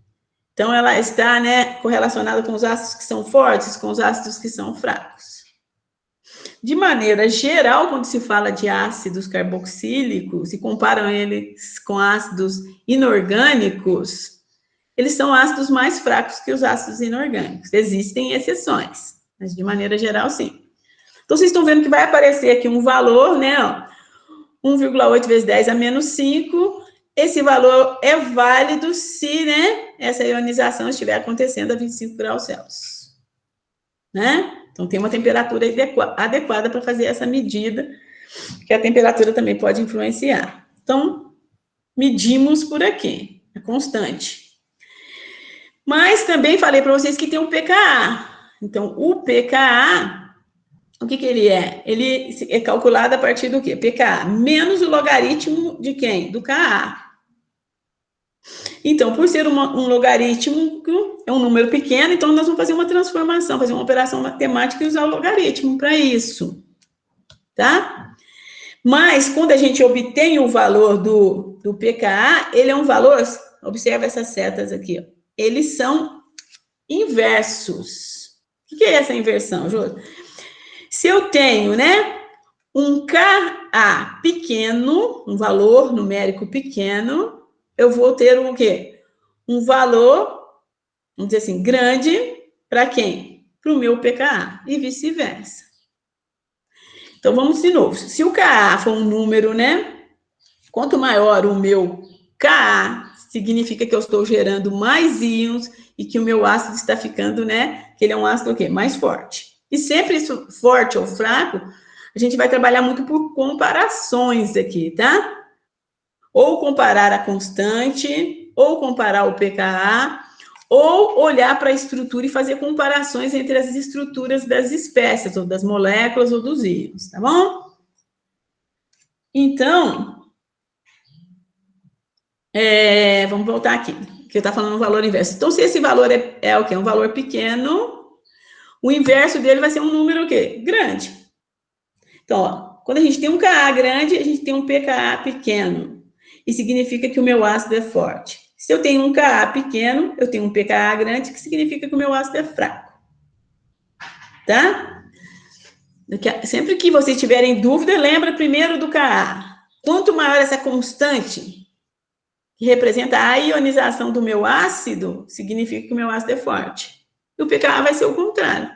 Então, ela está, né, correlacionada com os ácidos que são fortes, com os ácidos que são fracos. De maneira geral, quando se fala de ácidos carboxílicos e comparam eles com ácidos inorgânicos, eles são ácidos mais fracos que os ácidos inorgânicos. Existem exceções, mas de maneira geral, sim. Então, vocês estão vendo que vai aparecer aqui um valor, né, ó, 1,8 vezes 10 a menos 5. Esse valor é válido se, né, essa ionização estiver acontecendo a 25 graus Celsius, né? Então, tem uma temperatura adequada para fazer essa medida, que a temperatura também pode influenciar. Então, medimos por aqui, é constante. Mas também falei para vocês que tem o pKa. Então, o pKa, o que ele é? Ele é calculado a partir do quê? pKa menos o logaritmo de quem? Do Ka. Então, por ser um logaritmo, é um número pequeno, então nós vamos fazer uma transformação, fazer uma operação matemática e usar o logaritmo para isso, tá? Mas, quando a gente obtém o valor do pKa, ele é um valor, observa essas setas aqui, ó, eles são inversos. O que é essa inversão, Jô? Se eu tenho, né, um Ka pequeno, um valor numérico pequeno, eu vou ter o quê? Um valor, vamos dizer assim, grande para quem? Para o meu pKa e vice-versa. Então, vamos de novo. Se o Ka for um número, né? Quanto maior o meu Ka, significa que eu estou gerando mais íons e que o meu ácido está ficando, né? Que ele é um ácido o quê? Mais forte. E sempre isso, forte ou fraco, a gente vai trabalhar muito por comparações aqui, tá? Ou comparar a constante, ou comparar o pKa, ou olhar para a estrutura e fazer comparações entre as estruturas das espécies, ou das moléculas, ou dos íons, tá bom? Então, vamos voltar aqui, que eu estou falando no valor inverso. Então, se esse valor é o quê? Um valor pequeno, o inverso dele vai ser um número o quê? Grande. Então, ó, quando a gente tem um Ka grande, a gente tem um pKa pequeno. E significa que o meu ácido é forte. Se eu tenho um Ka pequeno, eu tenho um pKa grande, que significa que o meu ácido é fraco. Tá? Sempre que vocês tiverem dúvida, lembra primeiro do Ka. Quanto maior essa constante, que representa a ionização do meu ácido, significa que o meu ácido é forte. E o pKa vai ser o contrário.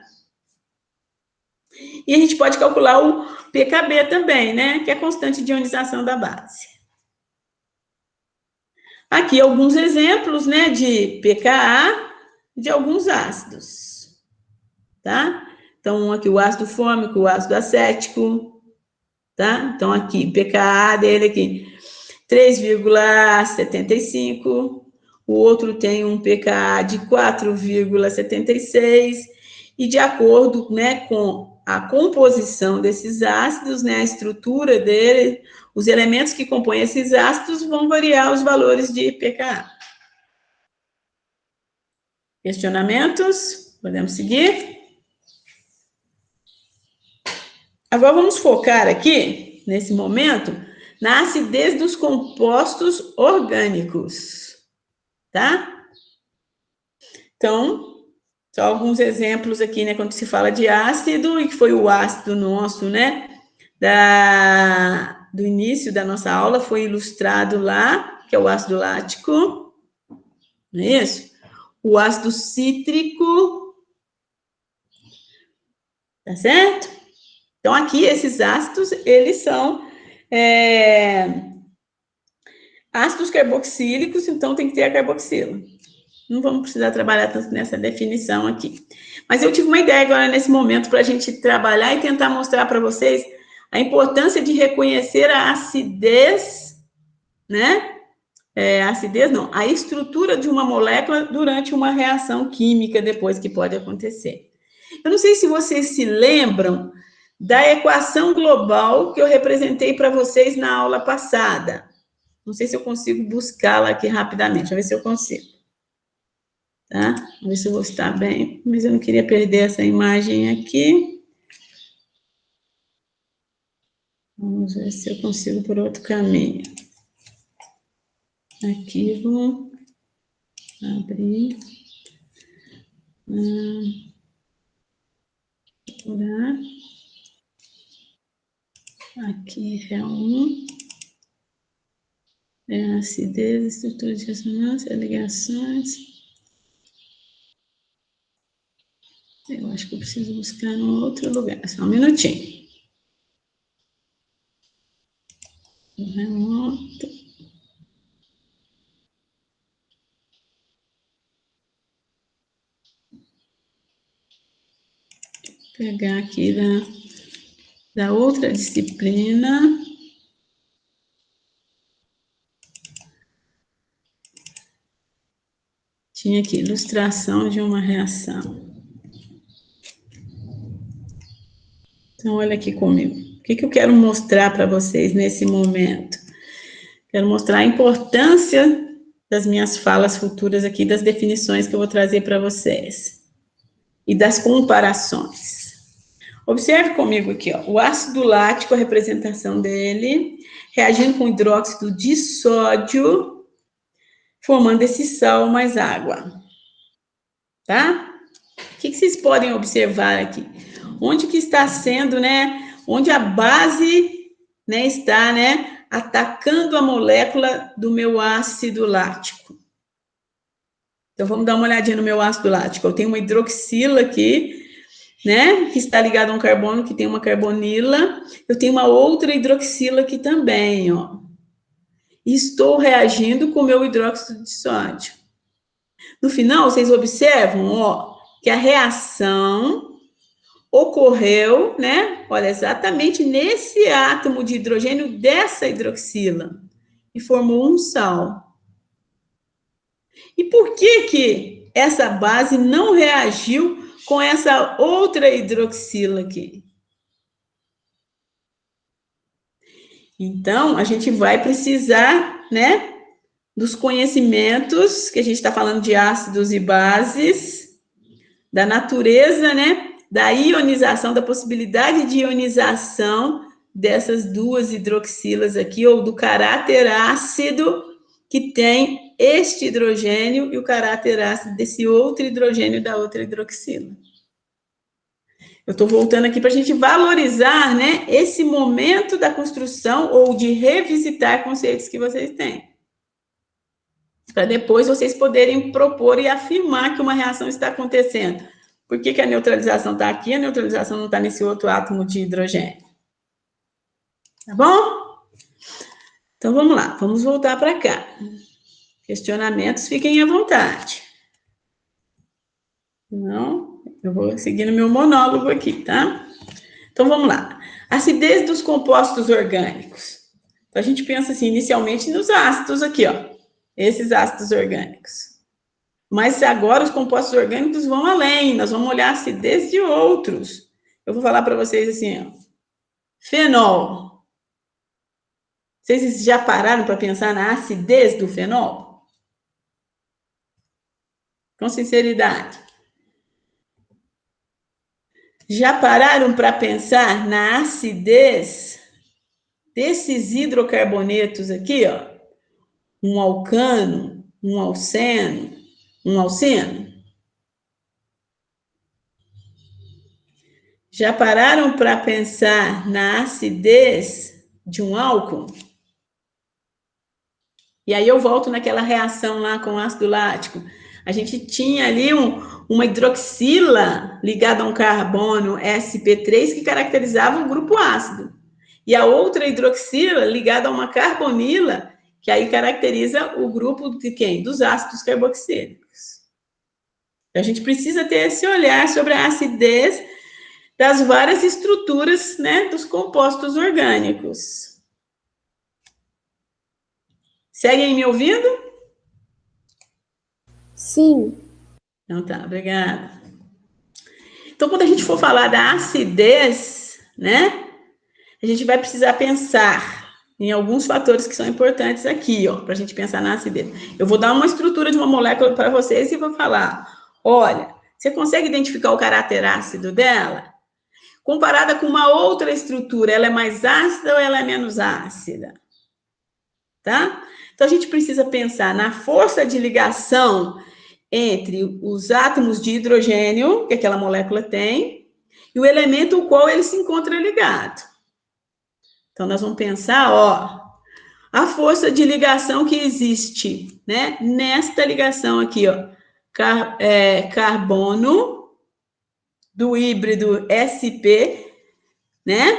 E a gente pode calcular o pKb também, né? Que é a constante de ionização da base. Aqui alguns exemplos, né, de pKa de alguns ácidos, tá? Então, aqui o ácido fórmico, o ácido acético, tá? Então, aqui, pKa dele aqui, 3,75, o outro tem um pKa de 4,76, e de acordo, né, com a composição desses ácidos, né, a estrutura dele, os elementos que compõem esses ácidos vão variar os valores de pKa. Questionamentos? Podemos seguir? Agora vamos focar aqui, nesse momento, na acidez dos compostos orgânicos, tá? Então, só alguns exemplos aqui, né, quando se fala de ácido, e que foi o ácido nosso, né, do início da nossa aula, foi ilustrado lá, que é o ácido lático, não é isso? O ácido cítrico, tá certo? Então, aqui, esses ácidos, eles são ácidos carboxílicos, então tem que ter a carboxila. Não vamos precisar trabalhar tanto nessa definição aqui. Mas eu tive uma ideia agora, nesse momento, para a gente trabalhar e tentar mostrar para vocês a importância de reconhecer a acidez, né? Acidez não, a estrutura de uma molécula durante uma reação química depois que pode acontecer. Eu não sei se vocês se lembram da equação global que eu representei para vocês na aula passada. Não sei se eu consigo buscá-la aqui rapidamente, vamos ver se eu consigo. Tá? Vamos ver se eu vou estar bem, mas eu não queria perder essa imagem aqui. Vamos ver se eu consigo por outro caminho. Arquivo, abrir, procurar, aqui é acidez, estrutura de ressonância, ligações. Eu acho que eu preciso buscar em outro lugar, só um minutinho. Remoto. Pegar aqui da outra disciplina. Tinha aqui, ilustração de uma reação. Então, olha aqui comigo. O que eu quero mostrar para vocês nesse momento? Quero mostrar a importância das minhas falas futuras aqui, das definições que eu vou trazer para vocês. E das comparações. Observe comigo aqui, ó, o ácido lático, a representação dele, reagindo com hidróxido de sódio, formando esse sal mais água. Tá? O que vocês podem observar aqui? Onde que está sendo, né? Onde a base, né, está, né, atacando a molécula do meu ácido lático. Então, vamos dar uma olhadinha no meu ácido lático. Eu tenho uma hidroxila aqui, né, que está ligada a um carbono que tem uma carbonila. Eu tenho uma outra hidroxila aqui também, ó. E estou reagindo com o meu hidróxido de sódio. No final, vocês observam, ó, que a reação ocorreu, né, olha, exatamente nesse átomo de hidrogênio dessa hidroxila. E formou um sal. E por que essa base não reagiu com essa outra hidroxila aqui. Então, a gente vai precisar, né, dos conhecimentos, que a gente está falando de ácidos e bases, da natureza, né, da ionização, da possibilidade de ionização dessas duas hidroxilas aqui, ou do caráter ácido que tem este hidrogênio e o caráter ácido desse outro hidrogênio da outra hidroxila. Eu estou voltando aqui para a gente valorizar, né, esse momento da construção ou de revisitar conceitos que vocês têm. Para depois vocês poderem propor e afirmar que uma reação está acontecendo. Por que a neutralização está aqui e a neutralização não está nesse outro átomo de hidrogênio? Tá bom? Então, vamos lá. Vamos voltar para cá. Questionamentos, fiquem à vontade. Não, eu vou seguindo meu monólogo aqui, tá? Então, vamos lá. Acidez dos compostos orgânicos. Então, a gente pensa assim, inicialmente, nos ácidos aqui, ó. Esses ácidos orgânicos. Mas agora os compostos orgânicos vão além. Nós vamos olhar a acidez de outros. Eu vou falar para vocês assim, ó. Fenol. Vocês já pararam para pensar na acidez do fenol? Com sinceridade. Já pararam para pensar na acidez desses hidrocarbonetos aqui, ó? Um alcano, um alceno, um alceno? Já pararam para pensar na acidez de um álcool? E aí eu volto naquela reação lá com ácido lático. A gente tinha ali uma hidroxila ligada a um carbono sp3 que caracterizava o grupo ácido. E a outra hidroxila ligada a uma carbonila, que aí caracteriza o grupo de quem? Dos ácidos carboxílicos. A gente precisa ter esse olhar sobre a acidez das várias estruturas, né, dos compostos orgânicos. Seguem me ouvindo? Sim. Então tá, obrigada. Então, quando a gente for falar da acidez, né, a gente vai precisar pensar em alguns fatores que são importantes aqui, ó, para a gente pensar na acidez. Eu vou dar uma estrutura de uma molécula para vocês e vou falar, olha, você consegue identificar o caráter ácido dela? Comparada com uma outra estrutura, ela é mais ácida ou ela é menos ácida? Tá? Então, a gente precisa pensar na força de ligação entre os átomos de hidrogênio que aquela molécula tem e o elemento ao qual ele se encontra ligado. Então, nós vamos pensar, ó, a força de ligação que existe, né, nesta ligação aqui, ó, carbono do híbrido sp, né,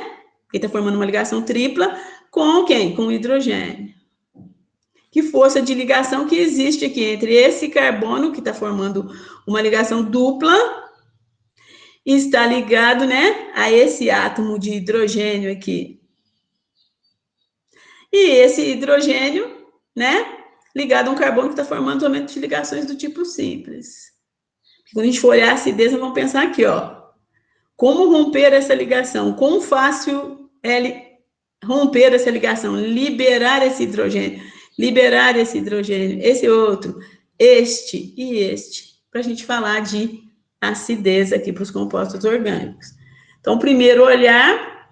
que está formando uma ligação tripla, com quem? Com o hidrogênio. Que força de ligação que existe aqui entre esse carbono, que está formando uma ligação dupla, e está ligado, né, a esse átomo de hidrogênio aqui. E esse hidrogênio, né, ligado a um carbono que está formando somente ligações do tipo simples. Quando a gente for olhar a acidez, nós vamos pensar aqui, ó. Como romper essa ligação? Quão fácil é romper essa ligação? Liberar esse hidrogênio, esse outro, este e este, para a gente falar de acidez aqui para os compostos orgânicos. Então, primeiro olhar,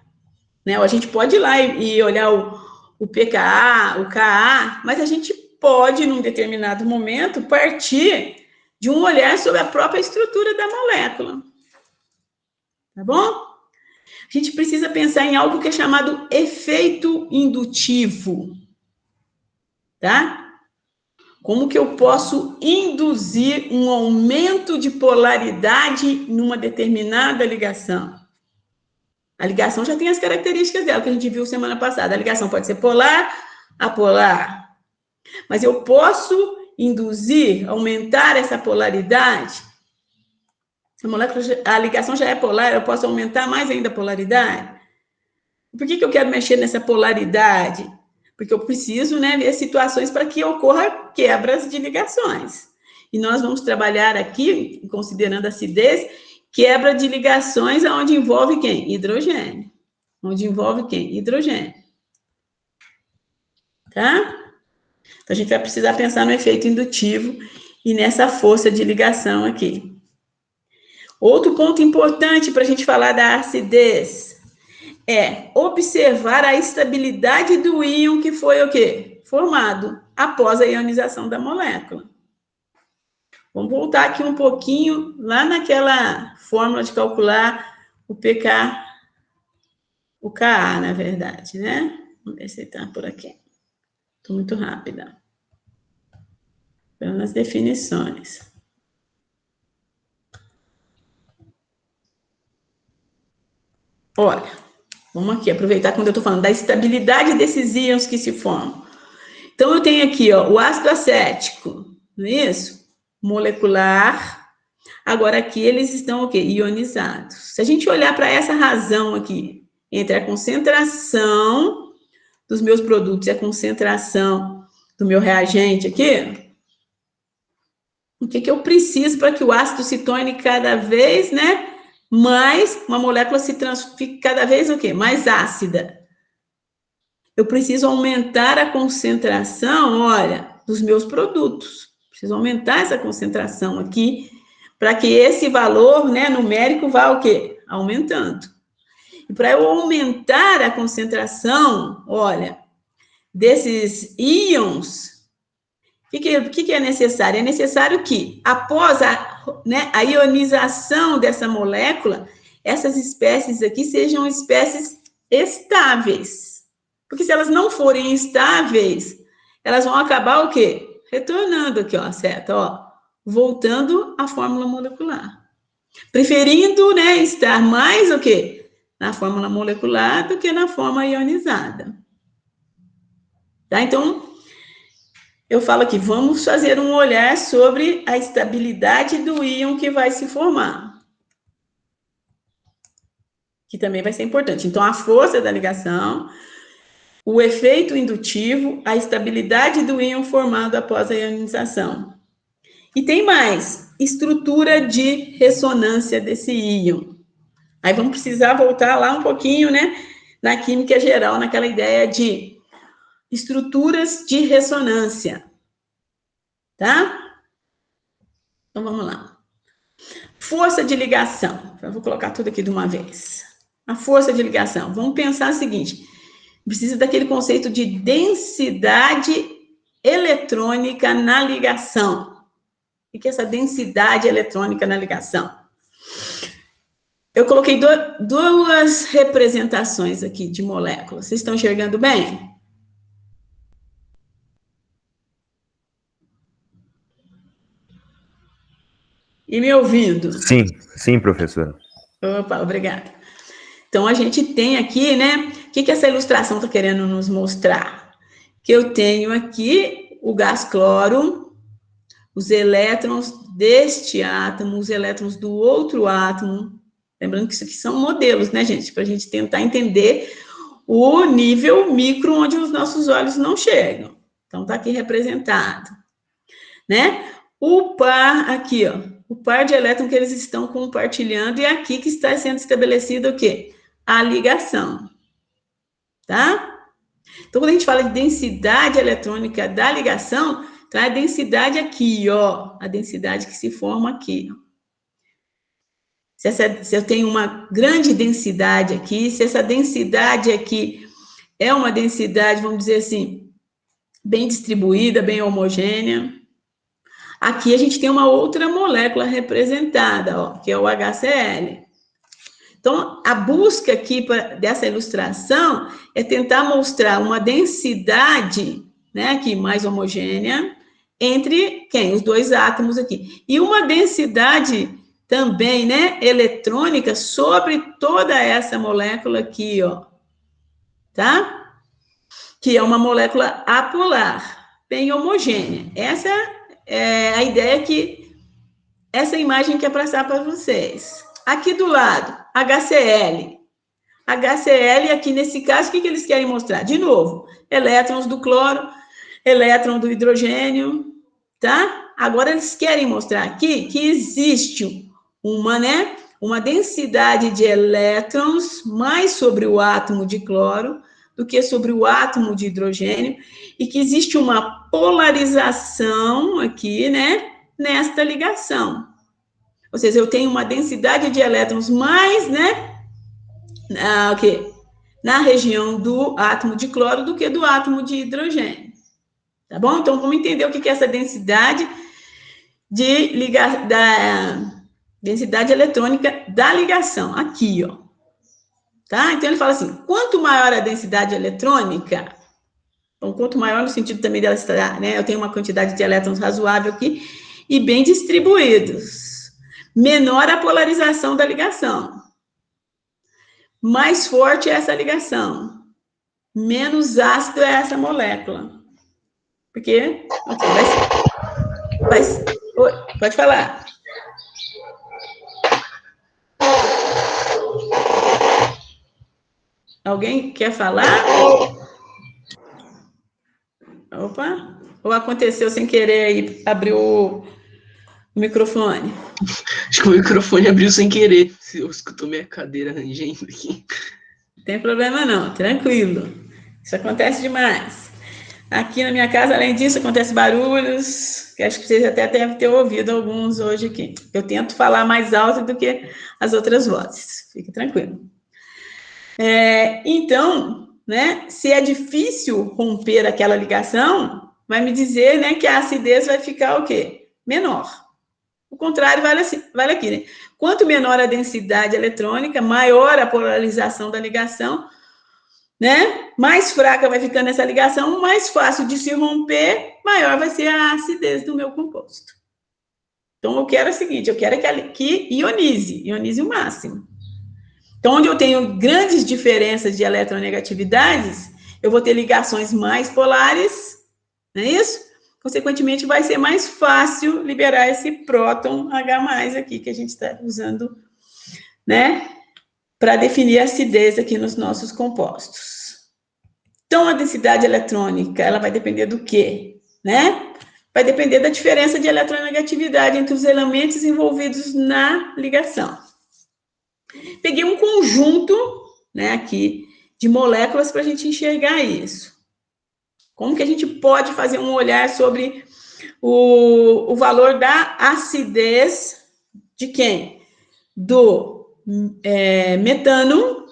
né, a gente pode ir lá e olhar o pKa, o Ka, mas a gente pode, num determinado momento, partir de um olhar sobre a própria estrutura da molécula. Tá bom? A gente precisa pensar em algo que é chamado efeito indutivo. Tá? Como que eu posso induzir um aumento de polaridade numa determinada ligação? A ligação já tem as características dela, que a gente viu semana passada. A ligação pode ser polar, apolar. Mas eu posso induzir, aumentar essa polaridade? A ligação já é polar, eu posso aumentar mais ainda a polaridade? Por que eu quero mexer nessa polaridade? Porque eu preciso, né, ver situações para que ocorra quebras de ligações. E nós vamos trabalhar aqui, considerando a acidez, quebra de ligações onde envolve quem? Hidrogênio. Onde envolve quem? Hidrogênio. Tá? Então, a gente vai precisar pensar no efeito indutivo e nessa força de ligação aqui. Outro ponto importante para a gente falar da acidez é observar a estabilidade do íon que foi o quê? Formado após a ionização da molécula. Vamos voltar aqui um pouquinho, lá naquela fórmula de calcular o pK, o Ka, na verdade, né? Vamos ver se está por aqui. Estou muito rápida. Pelas definições. Olha, vamos aqui aproveitar quando eu estou falando da estabilidade desses íons que se formam. Então, eu tenho aqui, ó, o ácido acético, não é isso? Molecular. Agora, aqui eles estão o quê? Ionizados. Se a gente olhar para essa razão aqui, entre a concentração dos meus produtos e a concentração do meu reagente aqui, o que eu preciso para que o ácido se torne cada vez, né, mais, uma molécula fique cada vez o quê? Mais ácida. Eu preciso aumentar a concentração, olha, dos meus produtos. Preciso aumentar essa concentração aqui, para que esse valor, né, numérico vá o quê? Aumentando. E para eu aumentar a concentração, olha, desses íons, o que é necessário? É necessário que, após a ionização dessa molécula, essas espécies aqui sejam espécies estáveis. Porque se elas não forem estáveis, elas vão acabar o quê? Retornando aqui, ó, certo? Ó, voltando à fórmula molecular. Preferindo, né, estar mais o quê? Na fórmula molecular do que na forma ionizada. Tá? Então, eu falo aqui, vamos fazer um olhar sobre a estabilidade do íon que vai se formar. Que também vai ser importante. Então, a força da ligação, o efeito indutivo, a estabilidade do íon formado após a ionização. E tem mais, estrutura de ressonância desse íon. Aí vamos precisar voltar lá um pouquinho, né, na química geral, naquela ideia de estruturas de ressonância. Tá? Então, vamos lá. Força de ligação. Eu vou colocar tudo aqui de uma vez. A força de ligação. Vamos pensar o seguinte, precisa daquele conceito de densidade eletrônica na ligação. O que é essa densidade eletrônica na ligação? Eu coloquei duas representações aqui de moléculas. Vocês estão enxergando bem? E me ouvindo? Sim, professora. Opa, obrigada. Então, a gente tem aqui, né? O que essa ilustração está querendo nos mostrar? Que eu tenho aqui o gás cloro, os elétrons deste átomo, os elétrons do outro átomo. Lembrando que isso aqui são modelos, né, gente? Para a gente tentar entender o nível micro onde os nossos olhos não chegam. Então, está aqui representado, né? O par aqui, ó. O par de elétrons que eles estão compartilhando e aqui que está sendo estabelecido o quê? A ligação, tá? Então, quando a gente fala de densidade eletrônica da ligação, então é a densidade aqui, ó, a densidade que se forma aqui. Se eu tenho uma grande densidade aqui, se essa densidade aqui é uma densidade, vamos dizer assim, bem distribuída, bem homogênea, aqui a gente tem uma outra molécula representada, ó, que é o HCl. Então, a busca aqui dessa ilustração é tentar mostrar uma densidade, né, aqui mais homogênea, entre quem? Os dois átomos aqui. E uma densidade também, né, eletrônica sobre toda essa molécula aqui, ó. Tá? Que é uma molécula apolar, bem homogênea. Essa é a ideia que essa imagem quer passar para vocês. Aqui do lado, HCl. HCl, aqui nesse caso, o que eles querem mostrar? De novo, elétrons do cloro, elétron do hidrogênio, tá? Agora, eles querem mostrar aqui que existe uma densidade de elétrons mais sobre o átomo de cloro do que sobre o átomo de hidrogênio, e que existe uma polarização aqui, né, nesta ligação. Ou seja, eu tenho uma densidade de elétrons mais, né, na região do átomo de cloro do que do átomo de hidrogênio. Tá bom? Então, vamos entender o que é essa densidade densidade eletrônica da ligação. Aqui, ó. Tá? Então, ele fala assim, quanto maior a densidade eletrônica, então, quanto maior no sentido também dela estar, né, eu tenho uma quantidade de elétrons razoável aqui e bem distribuídos, menor a polarização da ligação, mais forte é essa ligação, menos ácido é essa molécula. Porque, pode falar. Alguém quer falar? Opa, ou aconteceu sem querer aí, abriu o microfone? Acho que o microfone abriu sem querer. Eu escutou minha cadeira rangendo aqui. Não tem problema não, tranquilo. Isso acontece demais. Aqui na minha casa, além disso, acontece barulhos, que acho que vocês até devem ter ouvido alguns hoje aqui. Eu tento falar mais alto do que as outras vozes. Fique tranquilo. Então, né, se é difícil romper aquela ligação, vai me dizer, né, que a acidez vai ficar o quê? Menor. O contrário vale aqui, né? Quanto menor a densidade eletrônica, maior a polarização da ligação, né? Mais fraca vai ficando essa ligação, mais fácil de se romper, maior vai ser a acidez do meu composto. Então, eu quero o seguinte, eu quero que ionize o máximo. Então, onde eu tenho grandes diferenças de eletronegatividades, eu vou ter ligações mais polares, não é isso? Consequentemente, vai ser mais fácil liberar esse próton H+, aqui, que a gente está usando, né, para definir a acidez aqui nos nossos compostos. Então, a densidade eletrônica, ela vai depender do quê? Né? Vai depender da diferença de eletronegatividade entre os elementos envolvidos na ligação. Peguei um conjunto, né, aqui, de moléculas para a gente enxergar isso. Como que a gente pode fazer um olhar sobre o valor da acidez de quem? Do metano,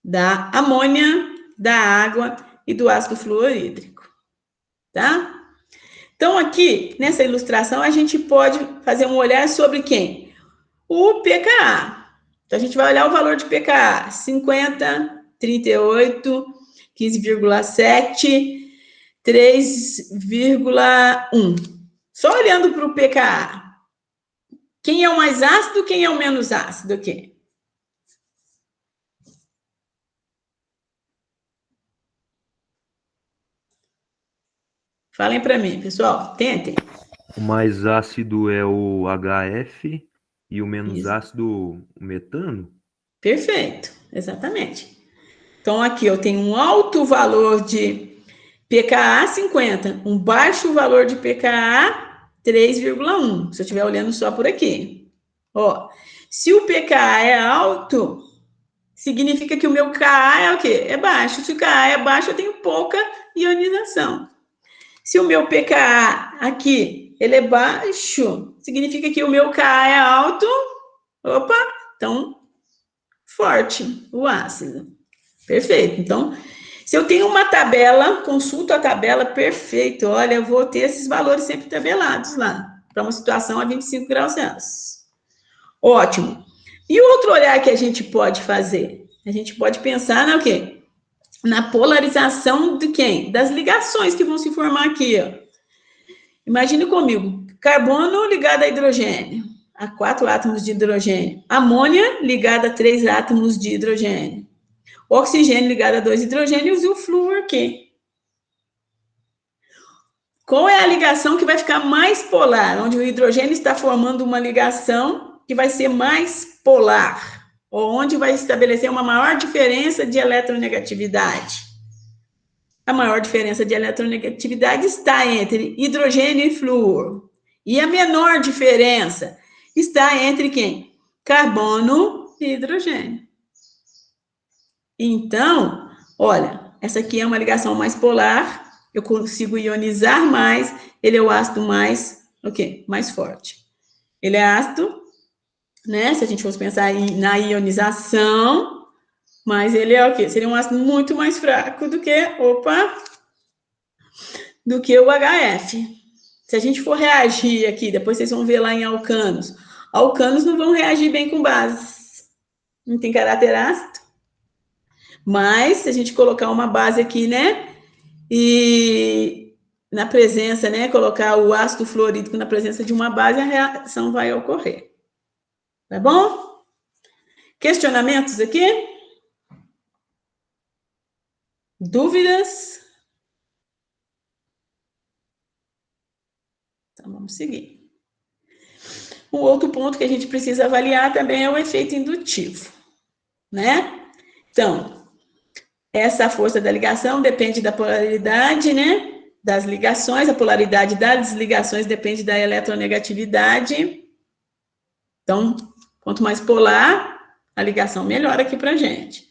da amônia, da água e do ácido fluorídrico, tá? Então, aqui, nessa ilustração, a gente pode fazer um olhar sobre quem? O pKa. Então, a gente vai olhar o valor de pKa, 50, 38, 15,7, 3,1. Só olhando para o pKa. Quem é o mais ácido, quem é o menos ácido aqui? Falem para mim, pessoal, tentem. O mais ácido é o HF e o menos Isso. ácido o metano? Perfeito, exatamente. Então, aqui eu tenho um alto valor de pKa 50, um baixo valor de pKa 3,1, se eu estiver olhando só por aqui. Ó, se o pKa é alto, significa que o meu Ka é o quê? É baixo. Se o Ka é baixo, eu tenho pouca ionização. Se o meu pKa aqui, ele é baixo, significa que o meu Ka é alto. Opa, então, forte o ácido. Perfeito. Então, se eu tenho uma tabela, consulto a tabela, perfeito. Olha, eu vou ter esses valores sempre tabelados lá, para uma situação a 25 graus Celsius. Ótimo. E outro olhar que a gente pode fazer? A gente pode pensar no quê? Na polarização de quem? Das ligações que vão se formar aqui, ó. Imagine comigo, carbono ligado a hidrogênio, a 4 átomos de hidrogênio. Amônia ligada a 3 átomos de hidrogênio. Oxigênio ligado a 2 hidrogênios e o flúor aqui. Qual é a ligação que vai ficar mais polar? Onde o hidrogênio está formando uma ligação que vai ser mais polar, ou onde vai estabelecer uma maior diferença de eletronegatividade. a maior diferença de eletronegatividade está entre hidrogênio e flúor. E a menor diferença está entre quem? Carbono e hidrogênio. Então, olha, essa aqui é uma ligação mais polar, eu consigo ionizar mais, ele é o ácido mais, mais forte. Ele é ácido, né, se a gente fosse pensar na ionização, mas ele é o quê? Seria um ácido muito mais fraco do que o HF. Se a gente for reagir aqui, depois vocês vão ver lá em alcanos. Alcanos não vão reagir bem com bases. Não tem caráter ácido. Mas, se a gente colocar uma base aqui, né? E na presença, né? Colocar o ácido fluorídrico na presença de uma base, a reação vai ocorrer. Tá bom? Questionamentos aqui? Dúvidas? Então, vamos seguir. Um outro ponto que a gente precisa avaliar também é o efeito indutivo, né? Então, essa força da ligação depende da polaridade, né? Das ligações, a polaridade das ligações depende da eletronegatividade. Então, quanto mais polar, a ligação melhor aqui pra gente.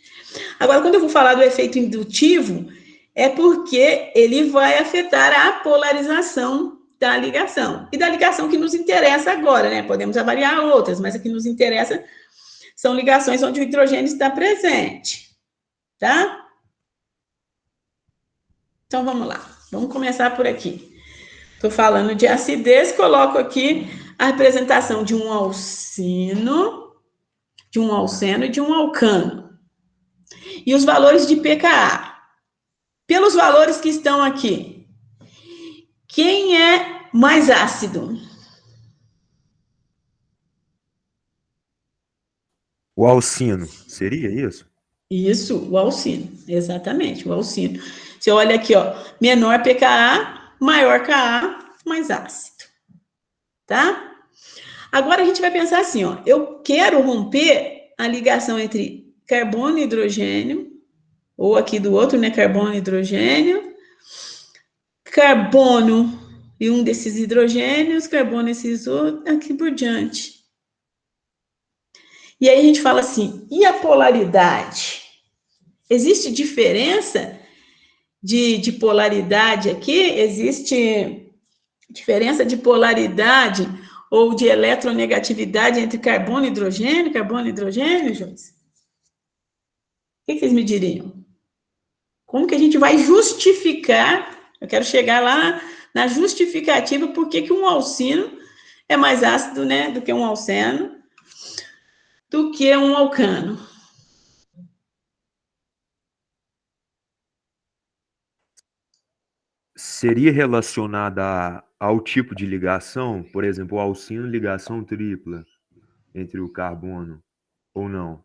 Agora, quando eu vou falar do efeito indutivo, é porque ele vai afetar a polarização da ligação. E da ligação que nos interessa agora, né? Podemos avaliar outras, mas a que nos interessa são ligações onde o hidrogênio está presente. Tá? Então, vamos lá. Vamos começar por aqui. Estou falando de acidez, coloco aqui a representação de um alcino, de um alceno e de um alcano. E os valores de pKa. Pelos valores que estão aqui, quem é mais ácido? O alcino, seria isso? Isso, o alcino, exatamente, o alcino. Você olha aqui, ó, menor pKa, maior Ka, mais ácido, tá? Agora a gente vai pensar assim, ó, eu quero romper a ligação entre carbono e hidrogênio, ou aqui do outro, né, carbono e hidrogênio, carbono e um desses hidrogênios, carbono e esses outros, aqui por diante. E aí a gente fala assim, e a polaridade? Existe diferença de polaridade aqui? Existe diferença de polaridade ou de eletronegatividade entre carbono e hidrogênio, Joyce? O que vocês me diriam? Como que a gente vai justificar? Eu quero chegar lá na justificativa por que um alcino é mais ácido, né, do que um alceno, do que um alcano. Seria relacionada ao tipo de ligação? Por exemplo, o alcino, ligação tripla entre o carbono, ou não?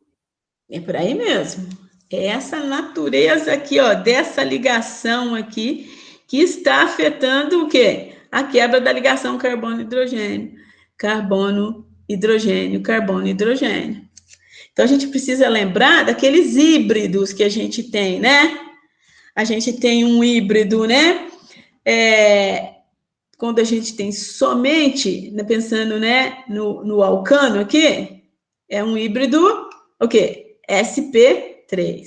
É por aí mesmo. É essa natureza aqui, ó, dessa ligação aqui, que está afetando o quê? A quebra da ligação carbono-hidrogênio. Carbono-hidrogênio, carbono-hidrogênio. Então, a gente precisa lembrar daqueles híbridos que a gente tem, né? A gente tem um híbrido, né? Quando a gente tem somente, né, pensando, né, no alcano aqui, é um híbrido, o quê? sp3.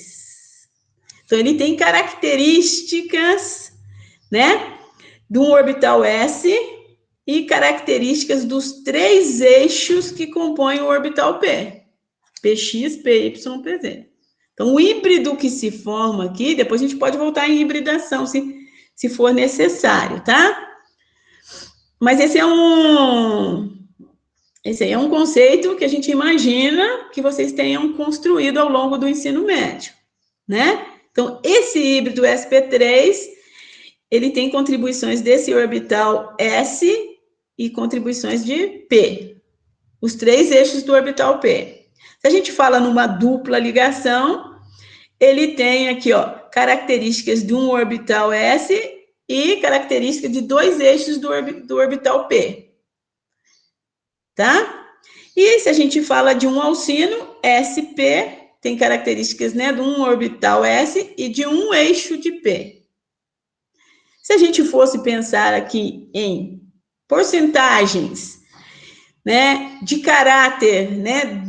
Então, ele tem características, né, de um orbital S e características dos três eixos que compõem o orbital P. Px, Py, Pz. Então, o híbrido que se forma aqui, depois a gente pode voltar em hibridação, se for necessário, tá? Mas esse aí é um conceito que a gente imagina que vocês tenham construído ao longo do ensino médio, né? Então, esse híbrido sp3, ele tem contribuições desse orbital S e contribuições de P. Os três eixos do orbital P. Se a gente fala numa dupla ligação, ele tem aqui, ó, características de um orbital S e características de dois eixos do orbital P. Tá? E se a gente fala de um alcino, SP tem características, né, de um orbital S e de um eixo de P. Se a gente fosse pensar aqui em porcentagens, né, de caráter, né,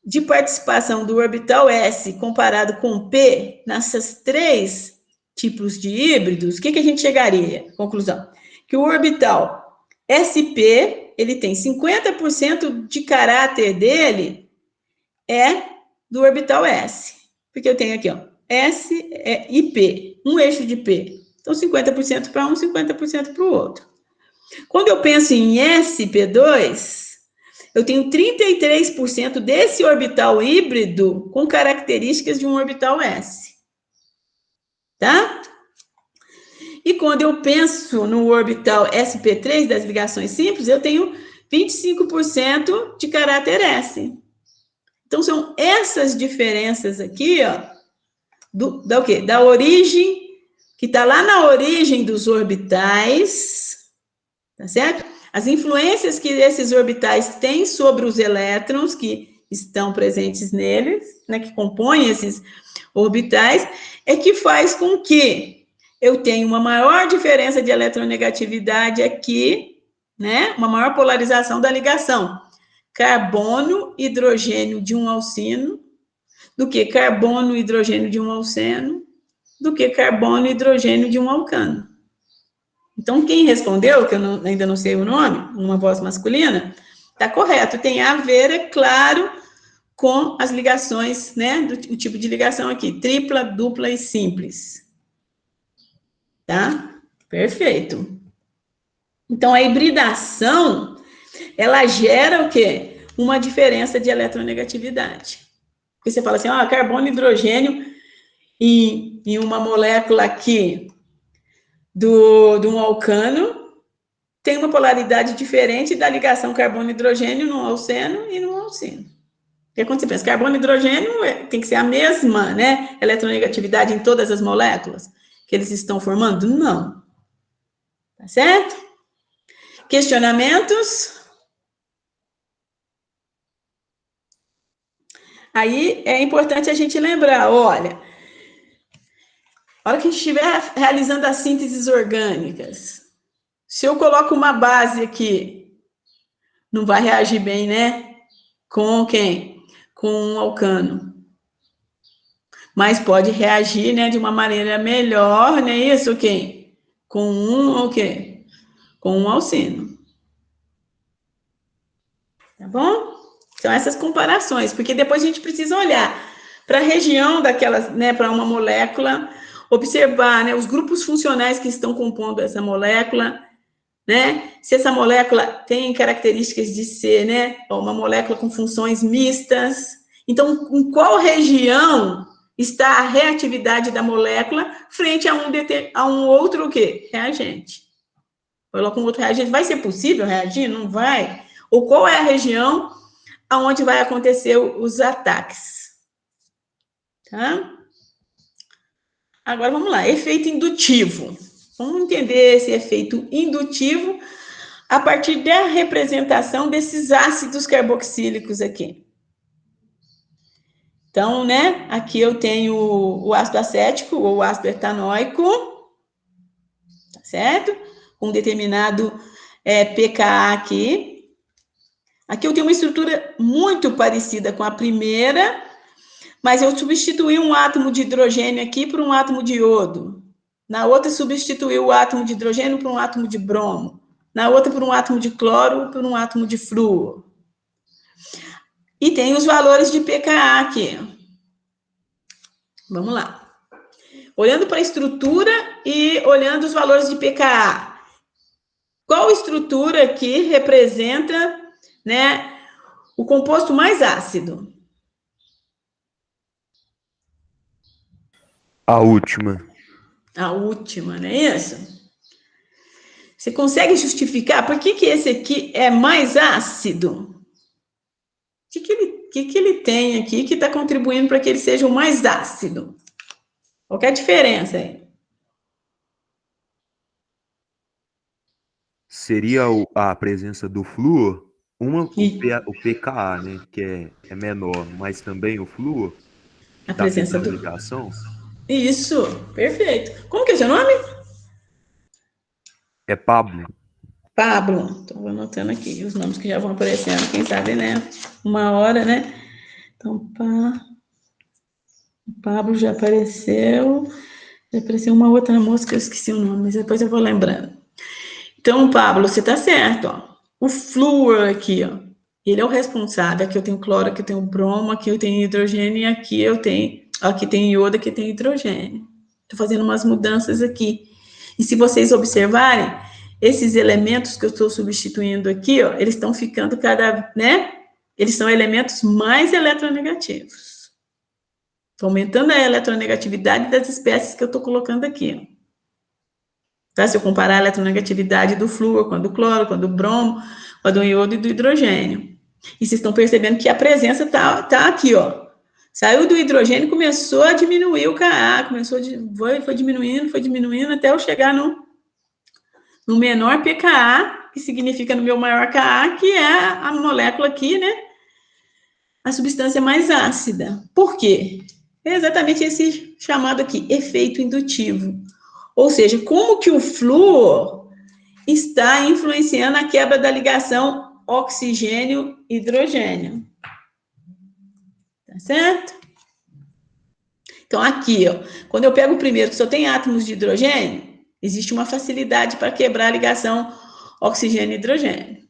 de participação do orbital S comparado com P, nessas 3 tipos de híbridos, o que a gente chegaria? Conclusão, que o orbital SP, ele tem 50% de caráter dele é do orbital S, porque eu tenho aqui, ó, S e P, um eixo de P. Então, 50% para um, 50% para o outro. Quando eu penso em SP2, eu tenho 33% desse orbital híbrido com características de um orbital S. Tá? E quando eu penso no orbital SP3 das ligações simples, eu tenho 25% de caráter S. Então, são essas diferenças aqui, ó, o quê? Da origem, que está lá na origem dos orbitais, tá certo? As influências que esses orbitais têm sobre os elétrons que estão presentes neles, né, que compõem esses orbitais, é que faz com que eu tenha uma maior diferença de eletronegatividade aqui, né, uma maior polarização da ligação carbono, hidrogênio de um alcino, do que carbono, hidrogênio de um alceno, do que carbono, hidrogênio de um alcano. Então, quem respondeu, que eu ainda não sei o nome, uma voz masculina, está correto, tem a ver, é claro, com as ligações, né, o tipo de ligação aqui, tripla, dupla e simples. Tá? Perfeito. Então, a hibridação, ela gera o quê? Uma diferença de eletronegatividade. Porque você fala assim, ó, carbono e hidrogênio em uma molécula aqui de um alcano tem uma polaridade diferente da ligação carbono-hidrogênio no alceno e no alcino. Porque quando você pensa, carbono e hidrogênio tem que ser a mesma, né, eletronegatividade em todas as moléculas que eles estão formando? Não. Tá certo? Questionamentos? Aí é importante a gente lembrar, olha, a hora que a gente estiver realizando as sínteses orgânicas, se eu coloco uma base aqui, não vai reagir bem, né? Com quem? Com um alcano. Mas pode reagir, né, de uma maneira melhor, não é isso, quem? Com um, o quê? Com um alcino. Tá bom? São essas comparações, porque depois a gente precisa olhar para a região daquelas, né, para uma molécula, observar, né, os grupos funcionais que estão compondo essa molécula, né, se essa molécula tem características de ser, né, uma molécula com funções mistas. Então, em qual região está a reatividade da molécula frente a um outro o quê? Reagente. Coloca um outro reagente, vai ser possível reagir? Não vai? Ou qual é a região aonde vai acontecer os ataques? Tá? Agora, vamos lá, efeito indutivo. Vamos entender esse efeito indutivo a partir da representação desses ácidos carboxílicos aqui. Então, né, aqui eu tenho o ácido acético ou ácido etanóico, tá certo? Com determinado pKa aqui. Aqui eu tenho uma estrutura muito parecida com a primeira, mas eu substituí um átomo de hidrogênio aqui por um átomo de iodo. Na outra, substituí o átomo de hidrogênio por um átomo de bromo. Na outra, por um átomo de cloro, por um átomo de flúor. E tem os valores de pKa aqui. Vamos lá. Olhando para a estrutura e olhando os valores de pKa. Qual estrutura aqui representa, né, o composto mais ácido? A última. A última, não é isso? Você consegue justificar por que esse aqui é mais ácido? O que ele tem aqui que está contribuindo para que ele seja o mais ácido? Qual que é a diferença aí? Seria a presença do flúor, o pKa, né, que é menor, mas também o flúor, A presença do... ligação. Isso, perfeito. Como que é o seu nome? É Pablo. Pablo. Então, vou anotando aqui os nomes que já vão aparecendo, quem sabe, né? Uma hora, né? Então, Pablo já apareceu. Já apareceu uma outra moça que eu esqueci o nome, mas depois eu vou lembrando. Então, Pablo, você tá certo, ó. O flúor aqui, ó. Ele é o responsável. Aqui eu tenho cloro, aqui eu tenho bromo, aqui eu tenho hidrogênio e aqui eu tenho... Aqui tem iodo, aqui tem hidrogênio. Tô fazendo umas mudanças aqui. E se vocês observarem, esses elementos que eu estou substituindo aqui, ó, eles estão ficando né? Eles são elementos mais eletronegativos. Estou aumentando a eletronegatividade das espécies que eu estou colocando aqui, ó. Tá? Se eu comparar a eletronegatividade do flúor com a do cloro, com a do bromo, com a do iodo e do hidrogênio. E vocês estão percebendo que a presença tá aqui, ó. Saiu do hidrogênio, começou a diminuir o Ka, foi diminuindo, até eu chegar no menor pKa, que significa no meu maior Ka, que é a molécula aqui, né? A substância mais ácida. Por quê? É exatamente esse chamado aqui, efeito indutivo. Ou seja, como que o flúor está influenciando a quebra da ligação oxigênio-hidrogênio. Tá certo? Então, aqui, ó, quando eu pego o primeiro, que só tem átomos de hidrogênio, existe uma facilidade para quebrar a ligação oxigênio-hidrogênio.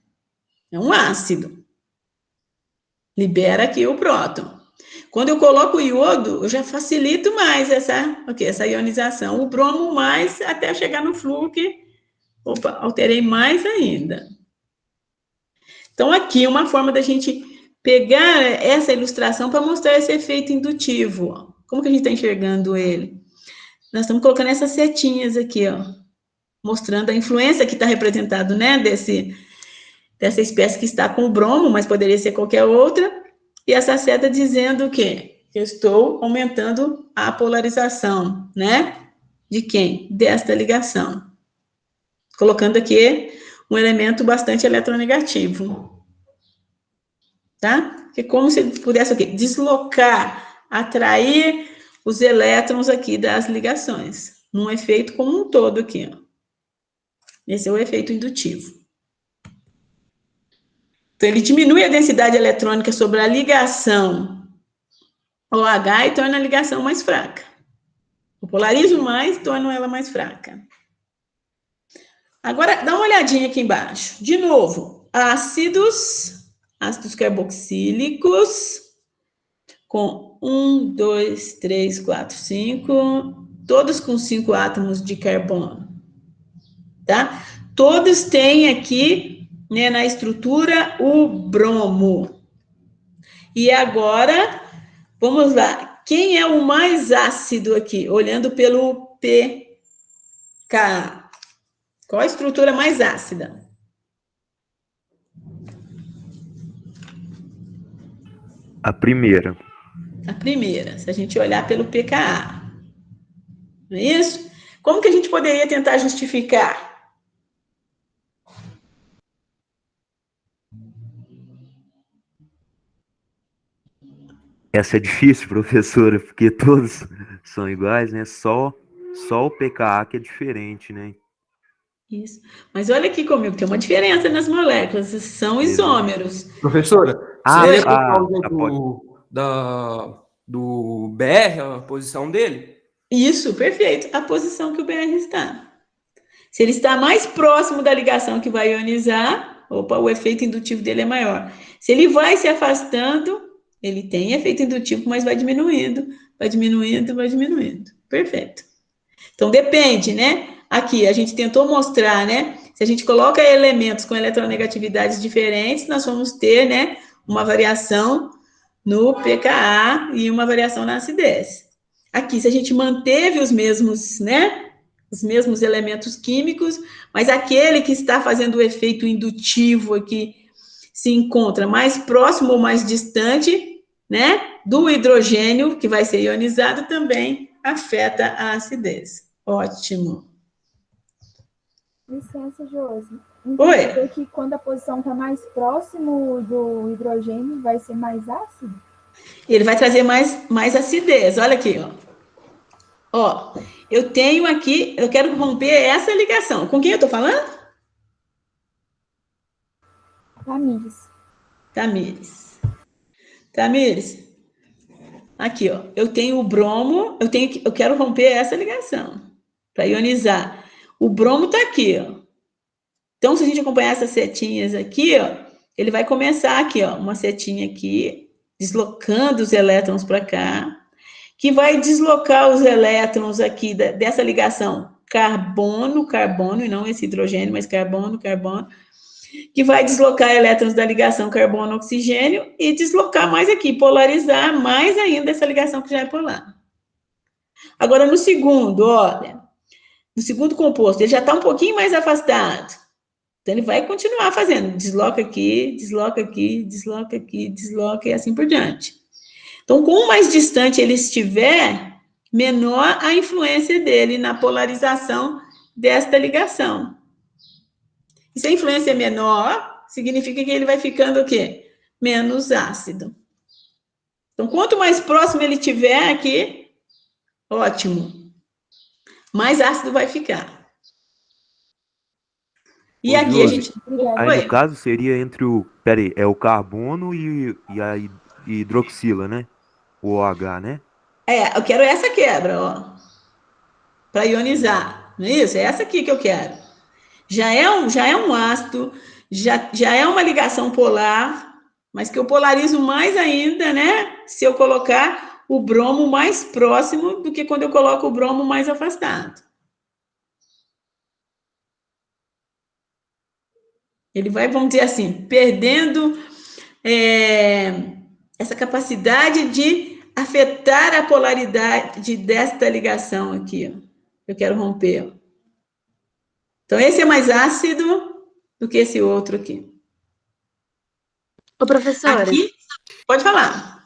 É um ácido. Libera aqui o próton. Quando eu coloco o iodo, eu já facilito mais essa ionização. O bromo mais, até chegar no flúor, que, alterei mais ainda. Então, aqui, uma forma da gente pegar essa ilustração para mostrar esse efeito indutivo. Ó. Como que a gente está enxergando ele? Nós estamos colocando essas setinhas aqui, ó, mostrando a influência que está representado, né, dessa espécie que está com o bromo, mas poderia ser qualquer outra, e essa seta dizendo o quê? Que eu estou aumentando a polarização, né? De quem? Desta ligação. Colocando aqui um elemento bastante eletronegativo. Tá? Que é como se pudesse o quê? Deslocar, atrair os elétrons aqui das ligações, num efeito como um todo aqui, ó. Esse é o efeito indutivo. Então, ele diminui a densidade eletrônica sobre a ligação OH e torna a ligação mais fraca. Eu polarizo mais, torno ela mais fraca. Agora, dá uma olhadinha aqui embaixo. De novo, ácidos carboxílicos, com 1, 2, 3, 4, 5, todos com 5 átomos de carbono. Tá? Todos têm aqui, né, na estrutura, o bromo. E agora, vamos lá. Quem é o mais ácido aqui? Olhando pelo pKa. Qual a estrutura mais ácida? A primeira. A primeira, se a gente olhar pelo pKa. Não é isso? Como que a gente poderia tentar justificar? Essa é difícil, professora, porque todos são iguais, né? Só o pKa que é diferente, né? Isso. Mas olha aqui comigo, tem uma diferença nas moléculas, são isômeros. Professora, Ah, seria por ah, causa do BR, a posição dele? Isso, perfeito. A posição que o BR está. Se ele está mais próximo da ligação que vai ionizar, o efeito indutivo dele é maior. Se ele vai se afastando, ele tem efeito indutivo, mas vai diminuindo, vai diminuindo, vai diminuindo. Perfeito. Então, depende, né? Aqui, a gente tentou mostrar, né? Se a gente coloca elementos com eletronegatividades diferentes, nós vamos ter, né, uma variação no pKa e uma variação na acidez. Aqui, se a gente manteve os mesmos, né, os mesmos elementos químicos, mas aquele que está fazendo o efeito indutivo aqui se encontra mais próximo ou mais distante, né, do hidrogênio, que vai ser ionizado, também afeta a acidez. Ótimo. Licença, Josi. Oi. Quer dizer que quando a posição está mais próximo do hidrogênio, vai ser mais ácido? Ele vai trazer mais acidez. Olha aqui, ó. Ó, eu tenho aqui, eu quero romper essa ligação. Com quem eu estou falando? Tamires. Tamires. Aqui, ó. Eu tenho o bromo, eu quero romper essa ligação para ionizar. O bromo está aqui, ó. Então, se a gente acompanhar essas setinhas aqui, ó, ele vai começar aqui, ó, uma setinha aqui, deslocando os elétrons para cá, que vai deslocar os elétrons aqui dessa ligação carbono, e não esse hidrogênio, mas carbono, que vai deslocar elétrons da ligação carbono-oxigênio e deslocar mais aqui, polarizar mais ainda essa ligação que já é polar. Agora, no segundo, olha, no segundo composto, ele já está um pouquinho mais afastado. Então, ele vai continuar fazendo, desloca aqui, desloca e assim por diante. Então, quanto mais distante ele estiver, menor a influência dele na polarização desta ligação. E se a influência é menor, significa que ele vai ficando o quê? Menos ácido. Então, quanto mais próximo ele estiver aqui, ótimo. Mais ácido vai ficar. E Ô, aqui Josi, a gente... aí no caso seria entre o... Peraí, é o carbono e a hidroxila, né? O OH, né? É, eu quero essa quebra, ó. Para ionizar. Não é isso? É essa aqui que eu quero. Já é um ácido, já é uma ligação polar, mas que eu polarizo mais ainda, né? Se eu colocar o bromo mais próximo do que quando eu coloco o bromo mais afastado. Ele vai, vamos dizer assim, perdendo essa capacidade de afetar a polaridade desta ligação aqui, ó. Eu quero romper, ó. Então, esse é mais ácido do que esse outro aqui. Ô, professora. Aqui, pode falar.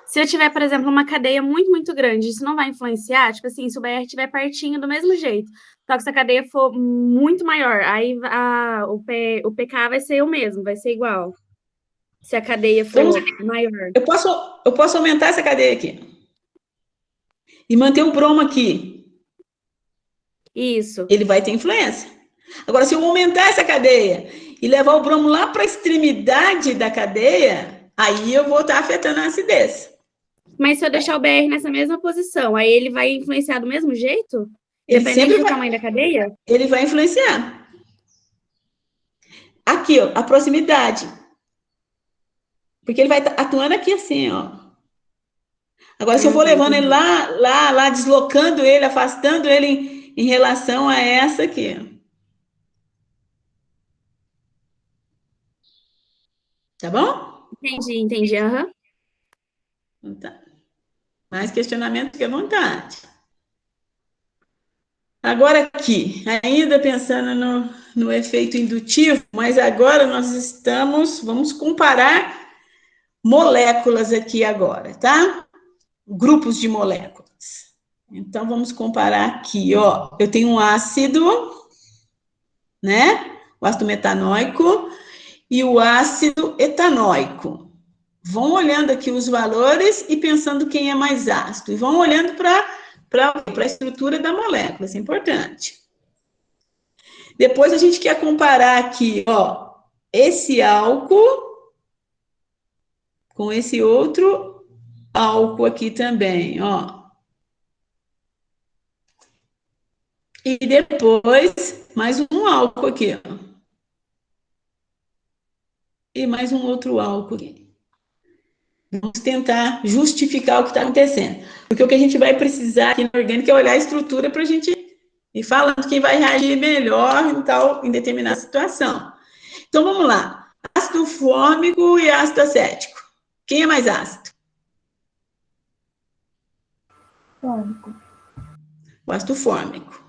Se eu tiver, por exemplo, uma cadeia muito, muito grande, isso não vai influenciar? Tipo assim, se o BR estiver pertinho do mesmo jeito, só que se a cadeia for muito maior, aí o pK vai ser o mesmo, vai ser igual. Se a cadeia for maior. Eu posso aumentar essa cadeia aqui. E manter o bromo aqui. Isso. Ele vai ter influência. Agora, se eu aumentar essa cadeia e levar o bromo lá para a extremidade da cadeia, aí eu vou estar afetando a acidez. Mas se eu deixar o BR nessa mesma posição, aí ele vai influenciar do mesmo jeito? Dependendo do tamanho da cadeia? Ele vai influenciar. Aqui, ó, a proximidade. Porque ele vai atuando aqui assim, ó. Agora, se eu vou levando ele lá, deslocando ele, afastando ele em relação a essa aqui. Tá bom? Entendi, aham. Tá. Mais questionamento, fique à vontade. Agora aqui, ainda pensando no efeito indutivo, mas agora vamos comparar moléculas aqui agora, tá? Grupos de moléculas. Então, vamos comparar aqui, ó. Eu tenho um ácido, né? O ácido metanóico e o ácido etanóico. Vão olhando aqui os valores e pensando quem é mais ácido. E vão olhando para a estrutura da molécula, isso é importante. Depois a gente quer comparar aqui, ó, esse álcool com esse outro álcool aqui também, ó. E depois, mais um álcool aqui, ó. E mais um outro álcool aqui. Vamos tentar justificar o que está acontecendo. Porque o que a gente vai precisar aqui na orgânica é olhar a estrutura para a gente ir falando quem vai reagir melhor em determinada situação. Então, vamos lá. Ácido fórmico e ácido acético. Quem é mais ácido? Fórmico. O ácido fórmico.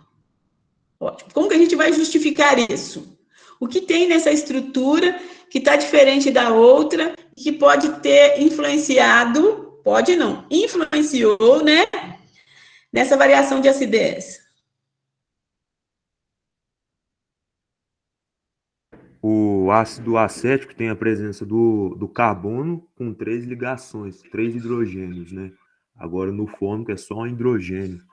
Ótimo. Como que a gente vai justificar isso? O que tem nessa estrutura que está diferente da outra, que pode ter influenciado, pode não, influenciou, né, nessa variação de acidez? O ácido acético tem a presença do carbono com 3 ligações, 3 hidrogênios, né? Agora no fórmico é só um hidrogênio.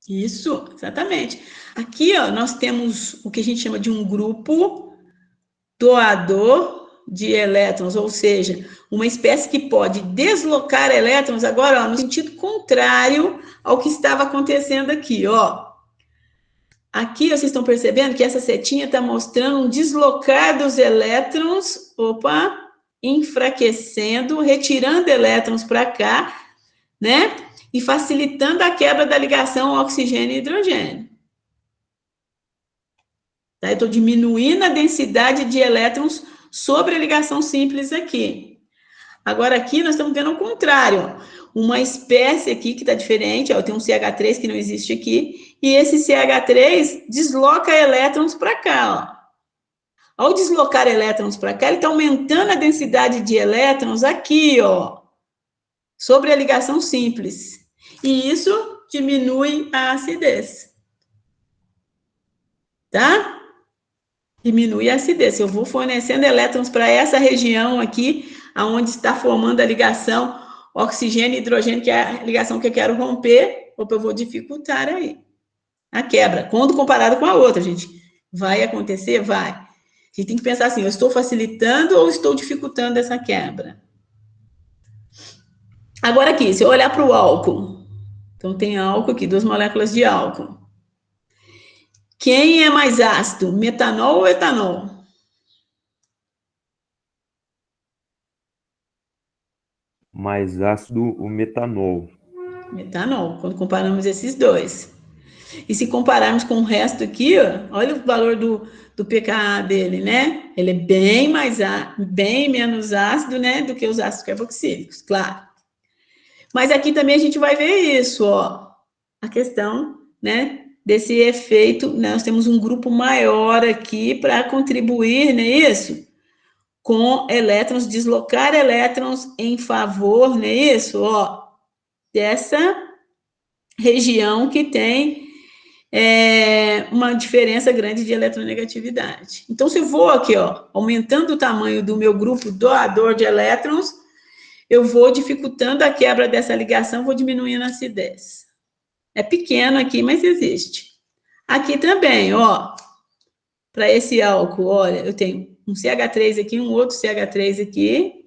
Isso, exatamente. Aqui, ó, nós temos o que a gente chama de um grupo doador de elétrons, ou seja, uma espécie que pode deslocar elétrons agora, ó, no sentido contrário ao que estava acontecendo aqui, ó. Aqui, vocês estão percebendo que essa setinha está mostrando um deslocar dos elétrons, opa, enfraquecendo, retirando elétrons para cá, né? E facilitando a quebra da ligação oxigênio e hidrogênio. Tá? Eu estou diminuindo a densidade de elétrons sobre a ligação simples aqui. Agora, aqui nós estamos vendo o contrário, ó. Uma espécie aqui que está diferente, ó, tem um CH3 que não existe aqui, e esse CH3 desloca elétrons para cá, ó. Ao deslocar elétrons para cá, ele está aumentando a densidade de elétrons aqui, ó, sobre a ligação simples. E isso diminui a acidez. Tá? Diminui a acidez. Eu vou fornecendo elétrons para essa região aqui, aonde está formando a ligação oxigênio e hidrogênio, que é a ligação que eu quero romper, ou eu vou dificultar aí a quebra. Quando comparado com a outra, gente, vai acontecer? Vai. A gente tem que pensar assim, eu estou facilitando ou estou dificultando essa quebra? Agora aqui, se eu olhar para o álcool, então tem álcool aqui, 2 moléculas de álcool. Quem é mais ácido, metanol ou etanol? Mais ácido, o metanol. Metanol, quando comparamos esses dois. E se compararmos com o resto aqui, ó, olha o valor do pKa dele, né? Ele é bem bem menos ácido, né, do que os ácidos carboxílicos, claro. Mas aqui também a gente vai ver isso, ó, a questão, né, desse efeito. Nós temos um grupo maior aqui para contribuir, não é isso? Com elétrons, deslocar elétrons em favor, não é isso? Ó, dessa região que tem uma diferença grande de eletronegatividade. Então, se eu vou aqui, ó, aumentando o tamanho do meu grupo doador de elétrons, eu vou dificultando a quebra dessa ligação, vou diminuindo a acidez. É pequeno aqui, mas existe. Aqui também, ó, para esse álcool, olha, eu tenho um CH3 aqui, um outro CH3 aqui,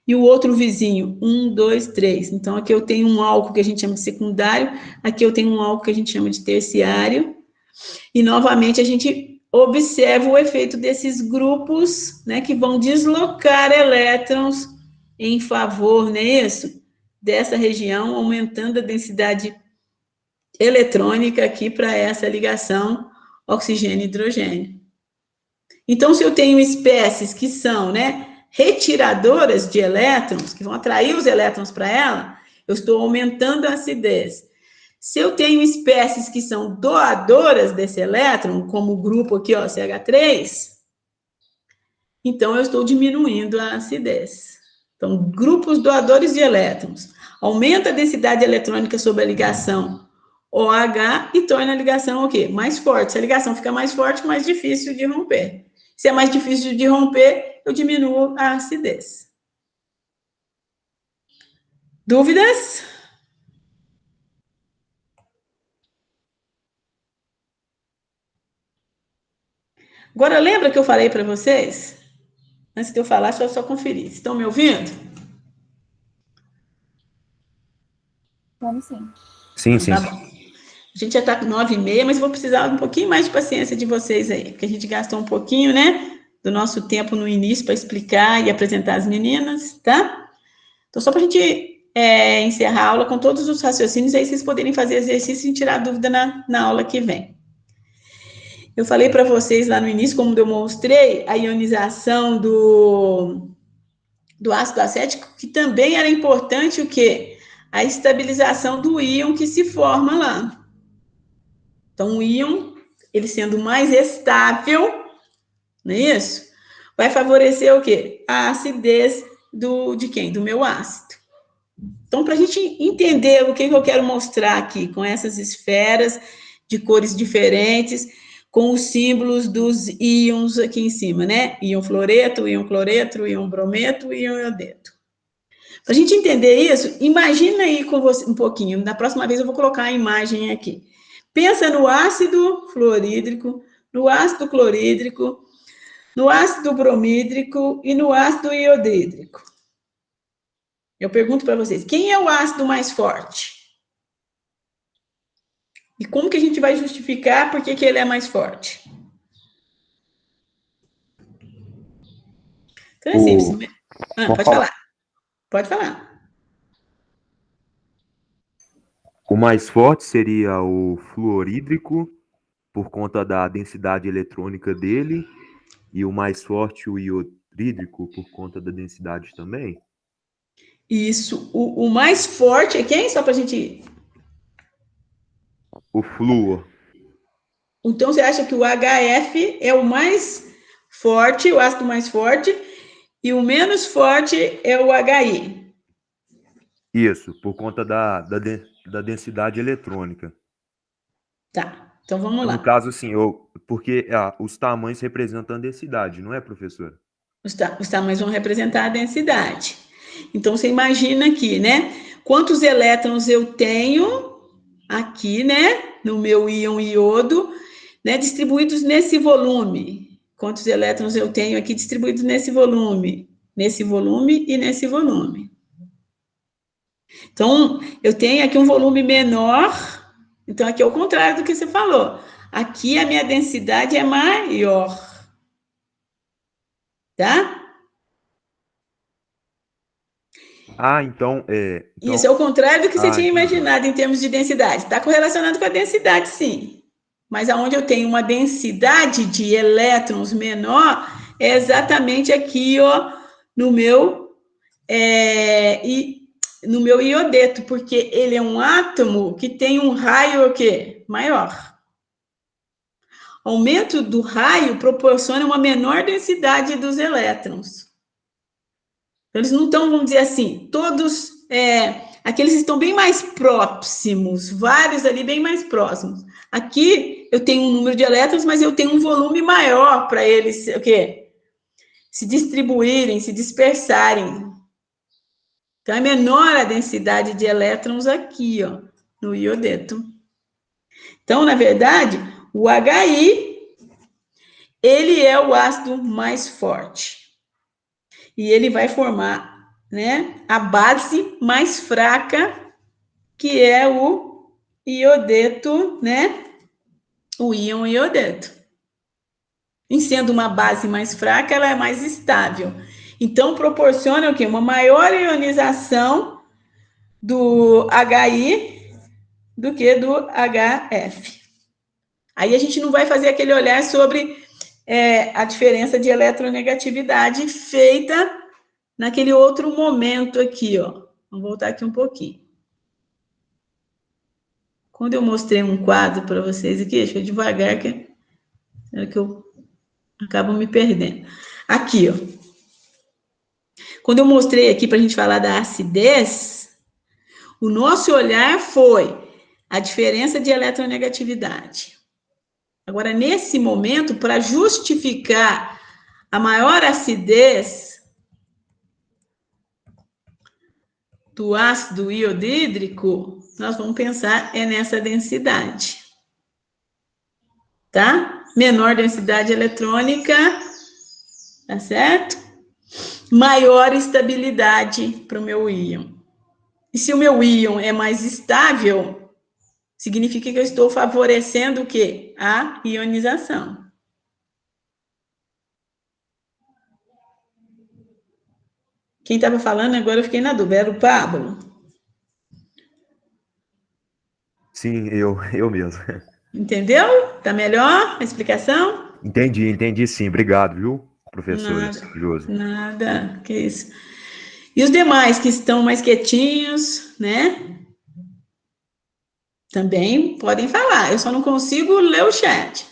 e o outro vizinho, 1, 2, 3. Então, aqui eu tenho um álcool que a gente chama de secundário, aqui eu tenho um álcool que a gente chama de terciário, e novamente a gente observa o efeito desses grupos, né, que vão deslocar elétrons em favor, não é isso? Dessa região, aumentando a densidade eletrônica aqui para essa ligação oxigênio e hidrogênio. Então, se eu tenho espécies que são, né, retiradoras de elétrons, que vão atrair os elétrons para ela, eu estou aumentando a acidez. Se eu tenho espécies que são doadoras desse elétron, como o grupo aqui, ó, CH3, então eu estou diminuindo a acidez. Então, grupos doadores de elétrons, aumenta a densidade eletrônica sobre a ligação OH e torna a ligação o quê? Mais forte. Se a ligação fica mais forte, mais difícil de romper. Se é mais difícil de romper, eu diminuo a acidez. Dúvidas? Agora, lembra que eu falei para vocês? Antes de eu falar, só conferir. Estão me ouvindo? Vamos sim. Sim, sim. Tá bom. A gente já está com 9h30, mas vou precisar um pouquinho mais de paciência de vocês aí, porque a gente gastou um pouquinho, né, do nosso tempo no início para explicar e apresentar as meninas, tá? Então, só para a gente encerrar a aula com todos os raciocínios, aí vocês poderem fazer exercício e tirar dúvida na aula que vem. Eu falei para vocês lá no início, como eu mostrei, a ionização do ácido acético, que também era importante o quê? A estabilização do íon que se forma lá. Então, o íon, ele sendo mais estável, não é isso? Vai favorecer o quê? A acidez de quem? Do meu ácido. Então, para a gente entender o que eu quero mostrar aqui, com essas esferas de cores diferentes, com os símbolos dos íons aqui em cima, né? Íon fluoreto, íon cloreto, íon brometo e íon iodeto. Para a gente entender isso, imagina aí com você um pouquinho. Na próxima vez eu vou colocar a imagem aqui. Pensa no ácido fluorídrico, no ácido clorídrico, no ácido bromídrico e no ácido iodídrico. Eu pergunto para vocês, quem é o ácido mais forte? E como que a gente vai justificar por que ele é mais forte? Então é simples. Pode falar. Pode falar. O mais forte seria o fluorídrico, por conta da densidade eletrônica dele, e o mais forte, o iodídrico, por conta da densidade também? Isso. O mais forte é quem? Só para a gente... O flúor. Então, você acha que o HF é o mais forte, o ácido mais forte, e o menos forte é o HI? Isso, por conta da densidade eletrônica. Tá, então vamos lá. No caso, assim, porque os tamanhos representam a densidade, não é, professora? Os tamanhos vão representar a densidade. Então, você imagina aqui, né? Quantos elétrons eu tenho aqui, né? No meu íon iodo, né? Distribuídos nesse volume. Quantos elétrons eu tenho aqui distribuídos nesse volume? Nesse volume e nesse volume. Então, eu tenho aqui um volume menor. Então, aqui é o contrário do que você falou. Aqui a minha densidade é maior. Tá? Então... Isso é o contrário do que você tinha entendi. imaginado em termos de densidade. Está correlacionado com a densidade, sim. Mas aonde eu tenho uma densidade de elétrons menor, é exatamente aqui, ó, no meu iodeto, porque ele é um átomo que tem um raio, o quê? Maior. Aumento do raio proporciona uma menor densidade dos elétrons. Eles não estão, vamos dizer assim, todos, aqueles estão bem mais próximos, vários ali bem mais próximos. Aqui eu tenho um número de elétrons, mas eu tenho um volume maior para eles, o quê? Se distribuírem, se dispersarem. Então, é menor a densidade de elétrons aqui, ó, no iodeto. Então, na verdade, o HI, ele é o ácido mais forte. E ele vai formar, né, a base mais fraca, que é o iodeto, né, o íon iodeto. Em sendo uma base mais fraca, ela é mais estável. Então, proporciona o quê? Uma maior ionização do HI do que do HF. Aí a gente não vai fazer aquele olhar sobre a diferença de eletronegatividade feita naquele outro momento aqui, ó. Vamos voltar aqui um pouquinho. Quando eu mostrei um quadro para vocês aqui, deixa eu devagar, que eu acabo me perdendo. Aqui, ó. Quando eu mostrei aqui para a gente falar da acidez, o nosso olhar foi a diferença de eletronegatividade. Agora, nesse momento, para justificar a maior acidez do ácido iodídrico, nós vamos pensar nessa densidade. Tá? Menor densidade eletrônica, tá certo? Maior estabilidade para o meu íon. E se o meu íon é mais estável, significa que eu estou favorecendo o quê? A ionização. Quem estava falando agora, eu fiquei na dúvida. Era o Pablo? Sim, eu mesmo. Entendeu? Tá melhor a explicação? Entendi sim. Obrigado, viu, professora Josi? Nada, que isso. E os demais que estão mais quietinhos, né? Também podem falar. Eu só não consigo ler o chat.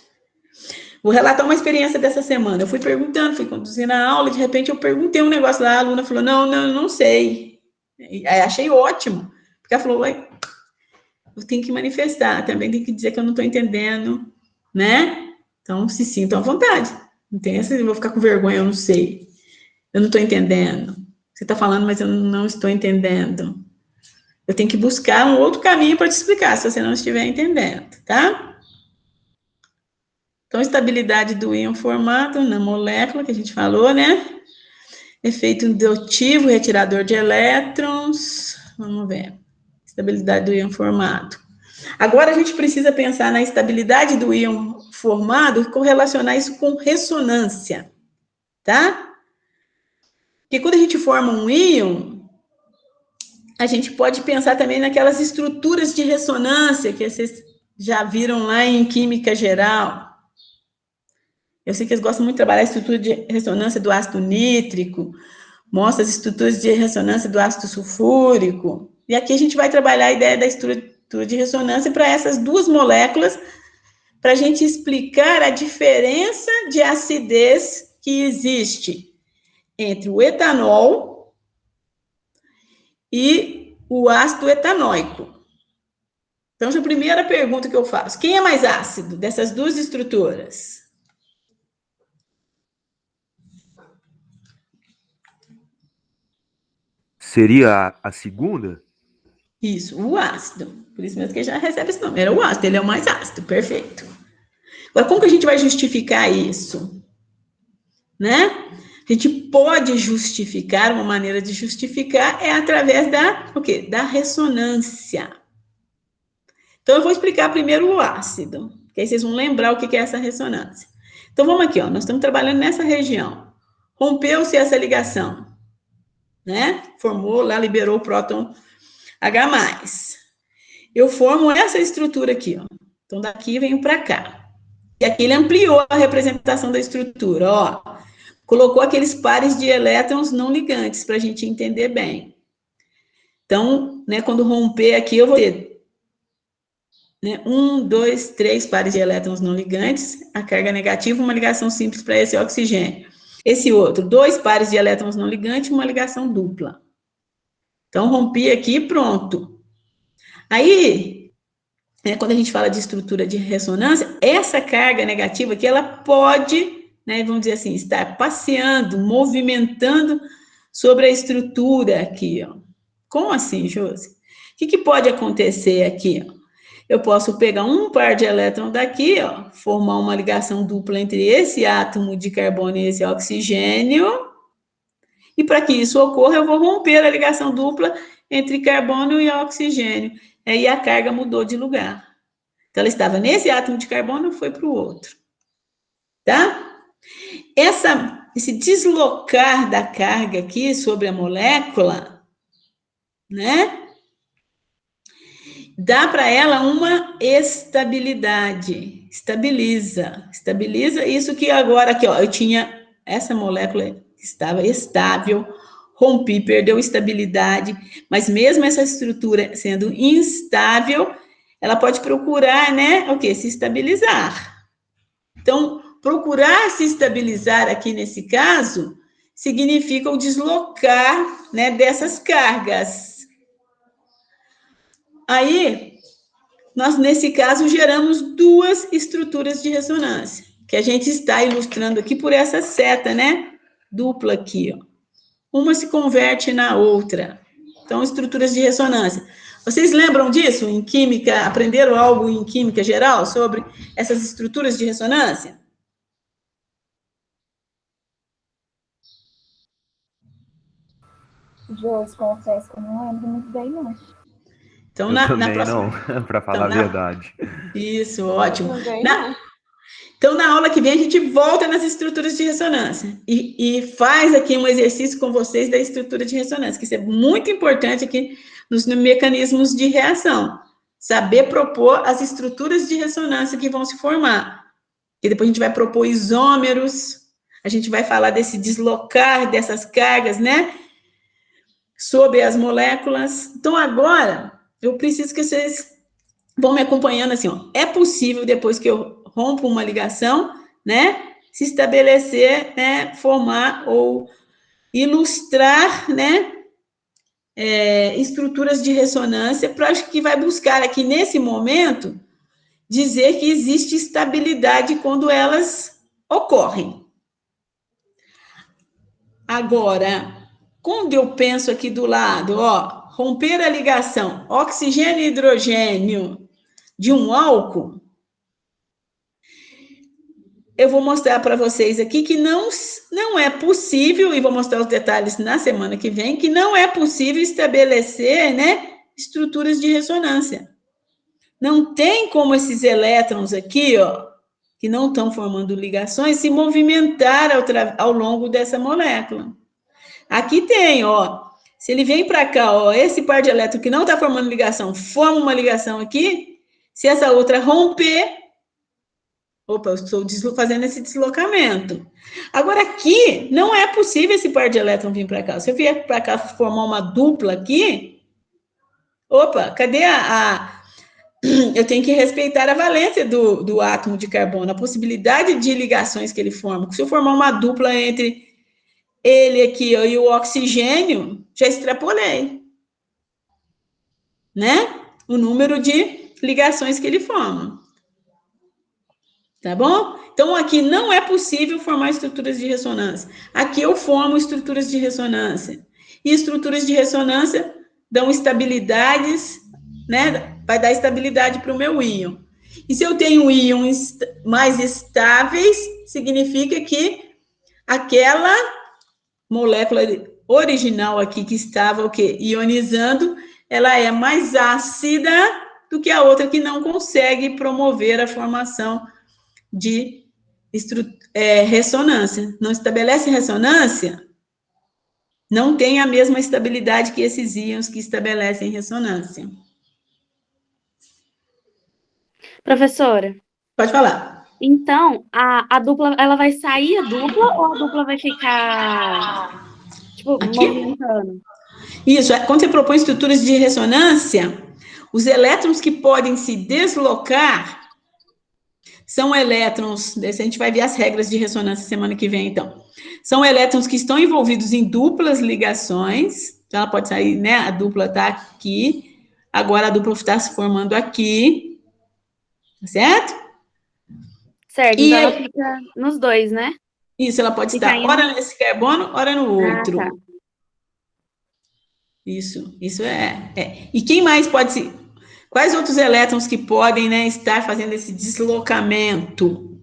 Vou relatar uma experiência dessa semana. Eu fui perguntando, fui conduzindo a aula, de repente eu perguntei um negócio lá, a aluna falou, não sei. Aí achei ótimo, porque ela falou, eu tenho que manifestar, também tem que dizer que eu não estou entendendo, né? Então, se sintam à vontade. Não tem essa, eu vou ficar com vergonha, eu não sei. Eu não estou entendendo. Você está falando, mas eu não estou entendendo. Eu tenho que buscar um outro caminho para te explicar, se você não estiver entendendo, tá? Então, estabilidade do íon formado na molécula, que a gente falou, né? Efeito indutivo, retirador de elétrons. Vamos ver. Estabilidade do íon formado. Agora, a gente precisa pensar na estabilidade do íon formado e correlacionar isso com ressonância, tá? Porque quando a gente forma um íon, a gente pode pensar também naquelas estruturas de ressonância que vocês já viram lá em química geral. Eu sei que eles gostam muito de trabalhar a estrutura de ressonância do ácido nítrico, mostra as estruturas de ressonância do ácido sulfúrico. E aqui a gente vai trabalhar a ideia da estrutura de ressonância para essas duas moléculas, para a gente explicar a diferença de acidez que existe entre o etanol e o ácido etanóico. Então, a primeira pergunta que eu faço: quem é mais ácido dessas duas estruturas? Seria a segunda? Isso, o ácido. Por isso mesmo que ele já recebe esse nome. Era o ácido, ele é o mais ácido, perfeito. Agora, como que a gente vai justificar isso? Né? A gente pode justificar, uma maneira de justificar é através o quê? Da ressonância. Então, eu vou explicar primeiro o ácido, que aí vocês vão lembrar o que é essa ressonância. Então, vamos aqui, ó, nós estamos trabalhando nessa região. Rompeu-se essa ligação, né? Formou lá, liberou o próton H+. Eu formo essa estrutura aqui, ó. Então, daqui venho para cá. E aqui ele ampliou a representação da estrutura, ó. Colocou aqueles pares de elétrons não ligantes, para a gente entender bem. Então, né, quando romper aqui, eu vou ter, né, 1, 2, 3 pares de elétrons não ligantes, a carga negativa, uma ligação simples para esse oxigênio. Esse outro, 2 pares de elétrons não ligantes, uma ligação dupla. Então, rompi aqui, pronto. Aí, né, quando a gente fala de estrutura de ressonância, essa carga negativa aqui, ela pode, né, vamos dizer assim, estar passeando, movimentando sobre a estrutura aqui, ó. Como assim, Josi? O que pode acontecer aqui, ó? Eu posso pegar um par de elétrons daqui, ó, formar uma ligação dupla entre esse átomo de carbono e esse oxigênio, e para que isso ocorra, eu vou romper a ligação dupla entre carbono e oxigênio. Aí a carga mudou de lugar. Então, ela estava nesse átomo de carbono e foi para o outro. Tá? Esse deslocar da carga aqui sobre a molécula, né? Dá para ela uma estabilidade. Estabiliza isso que agora aqui, ó, eu tinha essa molécula que estava estável, rompi, perdeu estabilidade, mas mesmo essa estrutura sendo instável, ela pode procurar, né, o quê? Se estabilizar. Então, procurar se estabilizar aqui nesse caso significa o deslocar, né, dessas cargas. Aí, nós, nesse caso, geramos duas estruturas de ressonância, que a gente está ilustrando aqui por essa seta, né, dupla aqui, ó. Uma se converte na outra. Então, estruturas de ressonância. Vocês lembram disso em química? Aprenderam algo em química geral sobre essas estruturas de ressonância? Josi, confesso que eu não lembro muito bem, não. Então, eu também na próxima... não, para falar a verdade. Isso, ótimo. Também não. Então, na aula que vem, a gente volta nas estruturas de ressonância e faz aqui um exercício com vocês da estrutura de ressonância, que isso é muito importante aqui nos mecanismos de reação. Saber propor as estruturas de ressonância que vão se formar. E depois a gente vai propor isômeros, a gente vai falar desse deslocar dessas cargas, né? Sobre as moléculas. Então, agora, eu preciso que vocês vão me acompanhando assim, ó. É possível, depois que eu rompo uma ligação, né, se estabelecer, né, formar ou ilustrar, né, estruturas de ressonância, para que vai buscar aqui nesse momento dizer que existe estabilidade quando elas ocorrem. Agora, quando eu penso aqui do lado, ó, romper a ligação oxigênio e hidrogênio de um álcool, eu vou mostrar para vocês aqui que não é possível, e vou mostrar os detalhes na semana que vem, que não é possível estabelecer, né, estruturas de ressonância. Não tem como esses elétrons aqui, ó, que não estão formando ligações, se movimentar ao longo dessa molécula. Aqui tem, ó, se ele vem para cá, ó, esse par de elétrons que não está formando ligação, forma uma ligação aqui, se essa outra romper, opa, eu estou fazendo esse deslocamento. Agora, aqui, não é possível esse par de elétrons vir para cá. Se eu vier para cá formar uma dupla aqui, opa, cadê eu tenho que respeitar a valência do átomo de carbono, a possibilidade de ligações que ele forma. Se eu formar uma dupla entre ele aqui ó, e o oxigênio, já extrapolei, né? O número de ligações que ele forma. Tá bom? Então, aqui não é possível formar estruturas de ressonância. Aqui eu formo estruturas de ressonância. E estruturas de ressonância dão estabilidades, né? Vai dar estabilidade para o meu íon. E se eu tenho íons mais estáveis, significa que aquela molécula original aqui que estava o quê? Ionizando, ela é mais ácida do que a outra que não consegue promover a formação de ressonância. Não estabelece ressonância, não tem a mesma estabilidade que esses íons que estabelecem ressonância. Professora. Pode falar. Então, a dupla, ela vai sair a dupla ou a dupla vai ficar, tipo, movimentando? Isso, quando você propõe estruturas de ressonância, os elétrons que podem se deslocar são elétrons, a gente vai ver as regras de ressonância semana que vem, então. São elétrons que estão envolvidos em duplas ligações, então ela pode sair, né, a dupla está aqui, agora a dupla está se formando aqui, certo? Certo, então ela fica nos dois, né? Isso, ela pode estar ora nesse carbono, ora no outro. Tá. Isso é. E quem mais pode se... Quais outros elétrons que podem, né, estar fazendo esse deslocamento?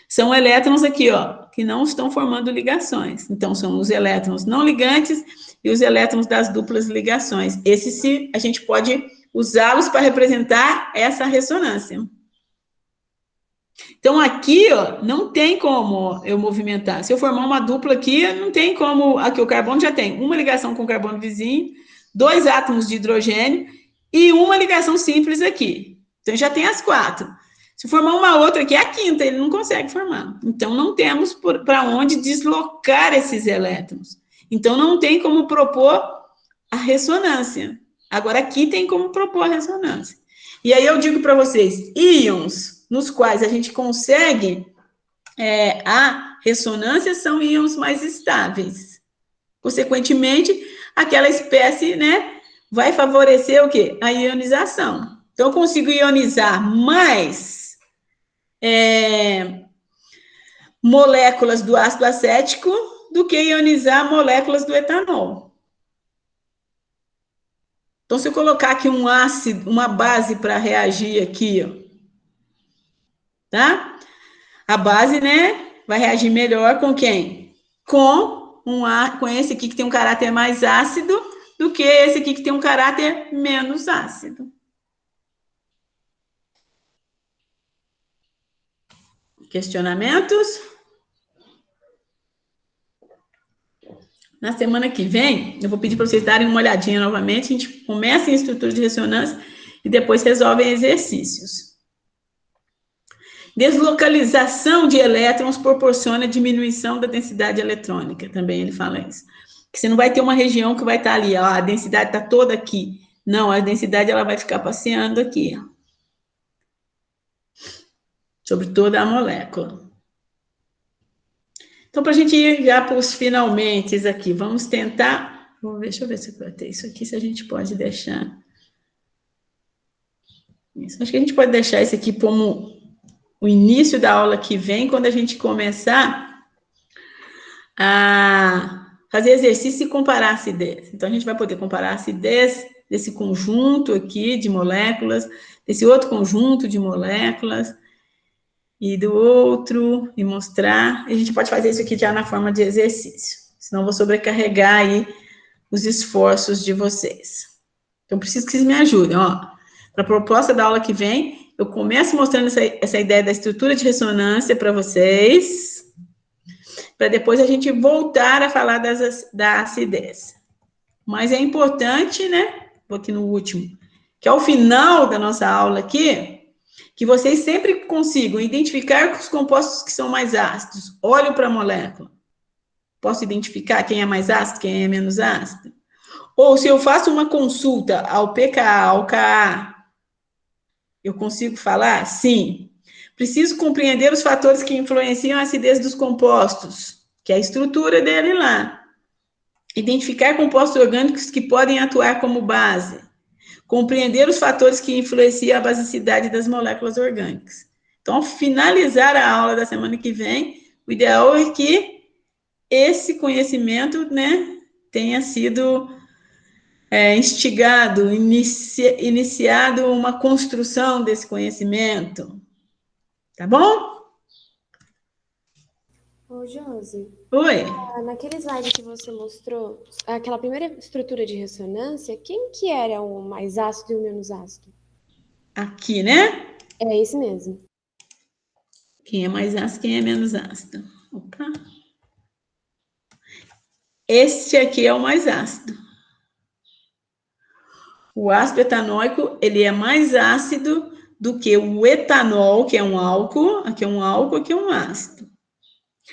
São elétrons aqui, ó, que não estão formando ligações. Então, são os elétrons não ligantes e os elétrons das duplas ligações. Esses, a gente pode usá-los para representar essa ressonância. Então, aqui, ó, não tem como eu movimentar. Se eu formar uma dupla aqui, não tem como... Aqui o carbono já tem uma ligação com o carbono vizinho, 2 átomos de hidrogênio e uma ligação simples aqui. Então, já tem as 4. Se formar uma outra aqui, é a 5ª, ele não consegue formar. Então, não temos para onde deslocar esses elétrons. Então, não tem como propor a ressonância. Agora, aqui tem como propor a ressonância. E aí, eu digo para vocês, íons nos quais a gente consegue a ressonância são íons mais estáveis. Consequentemente, aquela espécie, né, vai favorecer o quê? A ionização. Então, eu consigo ionizar mais moléculas do ácido acético do que ionizar moléculas do etanol. Então, se eu colocar aqui um ácido, uma base para reagir aqui, ó, tá? A base, né, vai reagir melhor com quem? Com esse aqui que tem um caráter mais ácido do que esse aqui que tem um caráter menos ácido. Questionamentos? Na semana que vem, eu vou pedir para vocês darem uma olhadinha novamente, a gente começa em estrutura de ressonância e depois resolvem exercícios. Deslocalização de elétrons proporciona diminuição da densidade eletrônica, também ele fala isso. Que você não vai ter uma região que vai estar ali, ó, a densidade está toda aqui. Não, a densidade ela vai ficar passeando aqui, ó, sobre toda a molécula. Então, para a gente ir já para os finalmente aqui, vamos tentar... Deixa eu ver se eu vou ter isso aqui, se a gente pode deixar... Isso, acho que a gente pode deixar isso aqui como o início da aula que vem, quando a gente começar a fazer exercício e comparar a acidez. Então, a gente vai poder comparar a acidez desse conjunto aqui de moléculas, desse outro conjunto de moléculas, e do outro, e mostrar. A gente pode fazer isso aqui já na forma de exercício, senão eu vou sobrecarregar aí os esforços de vocês. Então, preciso que vocês me ajudem, ó. Para a proposta da aula que vem, eu começo mostrando essa ideia da estrutura de ressonância para vocês, para depois a gente voltar a falar da acidez. Mas é importante, né? Vou aqui no último, que ao final da nossa aula aqui, que vocês sempre consigam identificar os compostos que são mais ácidos. Olhem para a molécula. Posso identificar quem é mais ácido, quem é menos ácido? Ou se eu faço uma consulta ao pKa, ao Ka, eu consigo falar? Sim. Preciso compreender os fatores que influenciam a acidez dos compostos, que é a estrutura dele lá. Identificar compostos orgânicos que podem atuar como base. Compreender os fatores que influenciam a basicidade das moléculas orgânicas. Então, ao finalizar a aula da semana que vem, o ideal é que esse conhecimento, né, tenha sido instigado, iniciado uma construção desse conhecimento. Tá bom? Ô, Josi. Oi. Naquele slide que você mostrou, aquela primeira estrutura de ressonância, quem que era o mais ácido e o menos ácido? Aqui, né? É esse mesmo. Quem é mais ácido, quem é menos ácido. Opa. Este aqui é o mais ácido. O ácido etanóico, ele é mais ácido do que o etanol, que é um álcool. Aqui é um álcool, aqui é um ácido.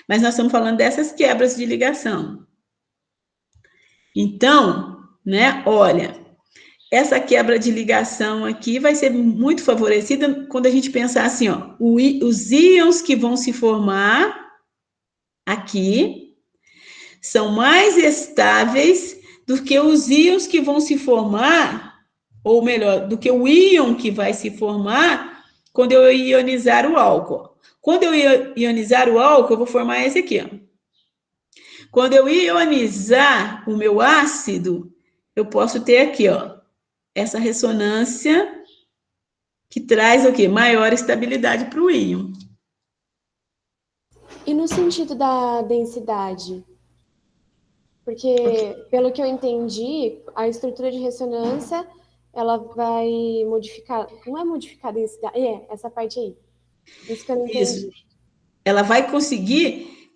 Mas nós estamos falando dessas quebras de ligação. Então, né, olha, essa quebra de ligação aqui vai ser muito favorecida quando a gente pensar assim, ó, os íons que vão se formar aqui são mais estáveis do que os íons que vão se formar, ou melhor, do que o íon que vai se formar quando eu ionizar o álcool. Quando eu ionizar o álcool, eu vou formar esse aqui, ó. Quando eu ionizar o meu ácido, eu posso ter aqui, ó, essa ressonância que traz o quê? Maior estabilidade para o íon. E no sentido da densidade? Porque, pelo que eu entendi, a estrutura de ressonância, ela vai modificar... Não é modificar a densidade, essa parte aí. Isso que eu não entendi. Isso. Ela vai conseguir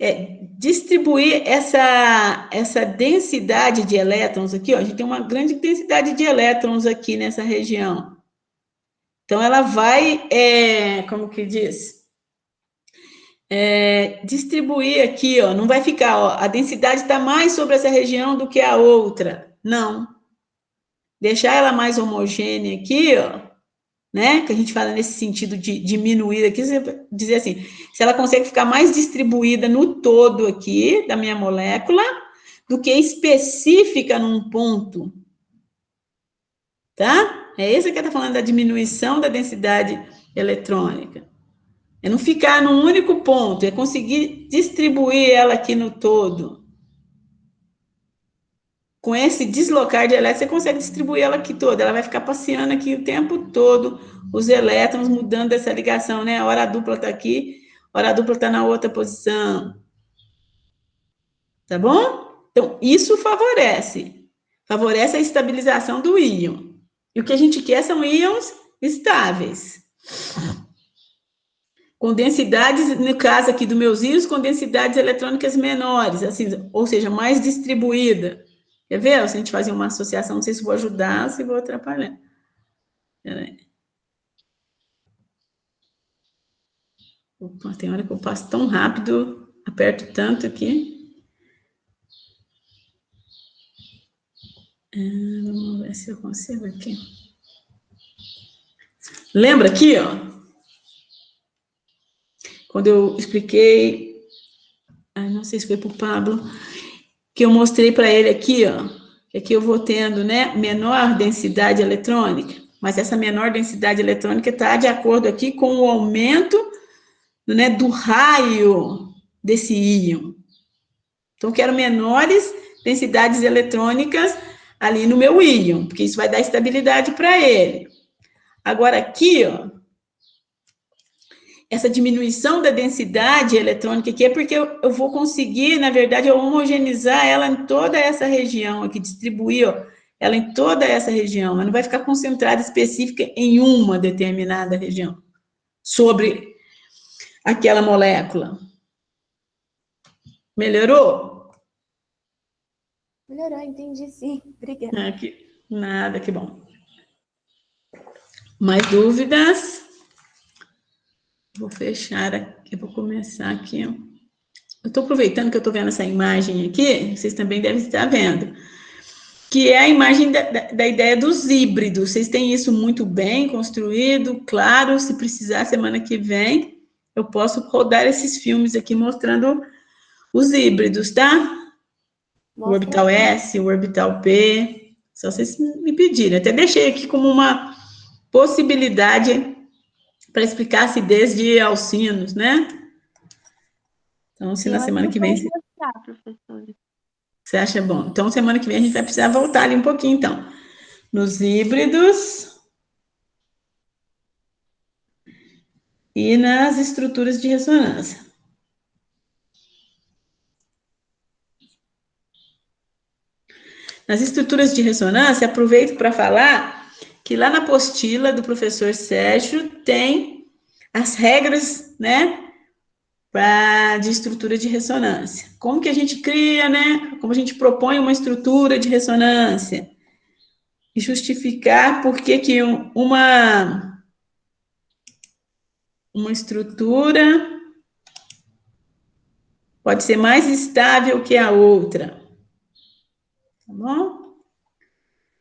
distribuir essa densidade de elétrons aqui, ó. A gente tem uma grande densidade de elétrons aqui nessa região. Então, ela vai, como que diz? Distribuir aqui, ó. Não vai ficar, ó, a densidade está mais sobre essa região do que a outra. Não. Deixar ela mais homogênea aqui, ó, né? Que a gente fala nesse sentido de diminuir aqui, você dizer assim, se ela consegue ficar mais distribuída no todo aqui da minha molécula do que específica num ponto. Tá? É isso que está falando da diminuição da densidade eletrônica. É não ficar num único ponto, é conseguir distribuir ela aqui no todo. Com esse deslocar de elétrons, você consegue distribuir ela aqui toda. Ela vai ficar passeando aqui o tempo todo, os elétrons mudando essa ligação, né? A hora a dupla está aqui, a hora a dupla está na outra posição. Tá bom? Então, isso favorece a estabilização do íon. E o que a gente quer são íons estáveis. Com densidades, no caso aqui dos meus íons, com densidades eletrônicas menores, assim, ou seja, mais distribuída. Quer ver? Se a gente fazer uma associação, não sei se vou ajudar ou se vou atrapalhar. Peraí. Opa, tem hora que eu passo tão rápido, aperto tanto aqui. Vamos ver se eu consigo aqui. Lembra aqui, ó? Quando eu expliquei, não sei se foi para o Pablo, que eu mostrei para ele aqui, ó, que aqui eu vou tendo, né, menor densidade eletrônica, mas essa menor densidade eletrônica está de acordo aqui com o aumento, né, do raio desse íon. Então, quero menores densidades eletrônicas ali no meu íon, porque isso vai dar estabilidade para ele. Agora, aqui, ó, essa diminuição da densidade eletrônica aqui é porque eu vou conseguir, na verdade, homogeneizar ela em toda essa região aqui, distribuir, ó, ela em toda essa região, mas não vai ficar concentrada específica em uma determinada região, sobre aquela molécula. Melhorou? Melhorou, entendi sim. Obrigada. Nada, que bom. Mais dúvidas? Vou fechar aqui, vou começar aqui. Eu estou aproveitando que eu estou vendo essa imagem aqui, vocês também devem estar vendo, que é a imagem da ideia dos híbridos. Vocês têm isso muito bem construído, claro, se precisar, semana que vem, eu posso rodar esses filmes aqui mostrando os híbridos, tá? O orbital S, o orbital P, só vocês me pedirem. Até deixei aqui como uma possibilidade para explicar a acidez de alcinos, né? Então, se na semana que vem... Você acha bom? Então, semana que vem a gente vai precisar voltar ali um pouquinho, então. Nos híbridos e nas estruturas de ressonância. Nas estruturas de ressonância, aproveito para falar que lá na apostila do professor Sérgio tem as regras, né, de estrutura de ressonância. Como que a gente cria, né, como a gente propõe uma estrutura de ressonância e justificar por que uma estrutura pode ser mais estável que a outra. Tá bom?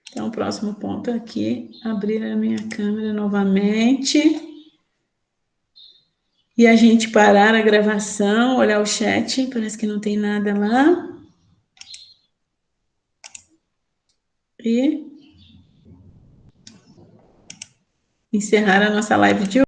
Então, o próximo ponto aqui, abrir a minha câmera novamente. E a gente parar a gravação, olhar o chat, parece que não tem nada lá. E encerrar a nossa live de hoje.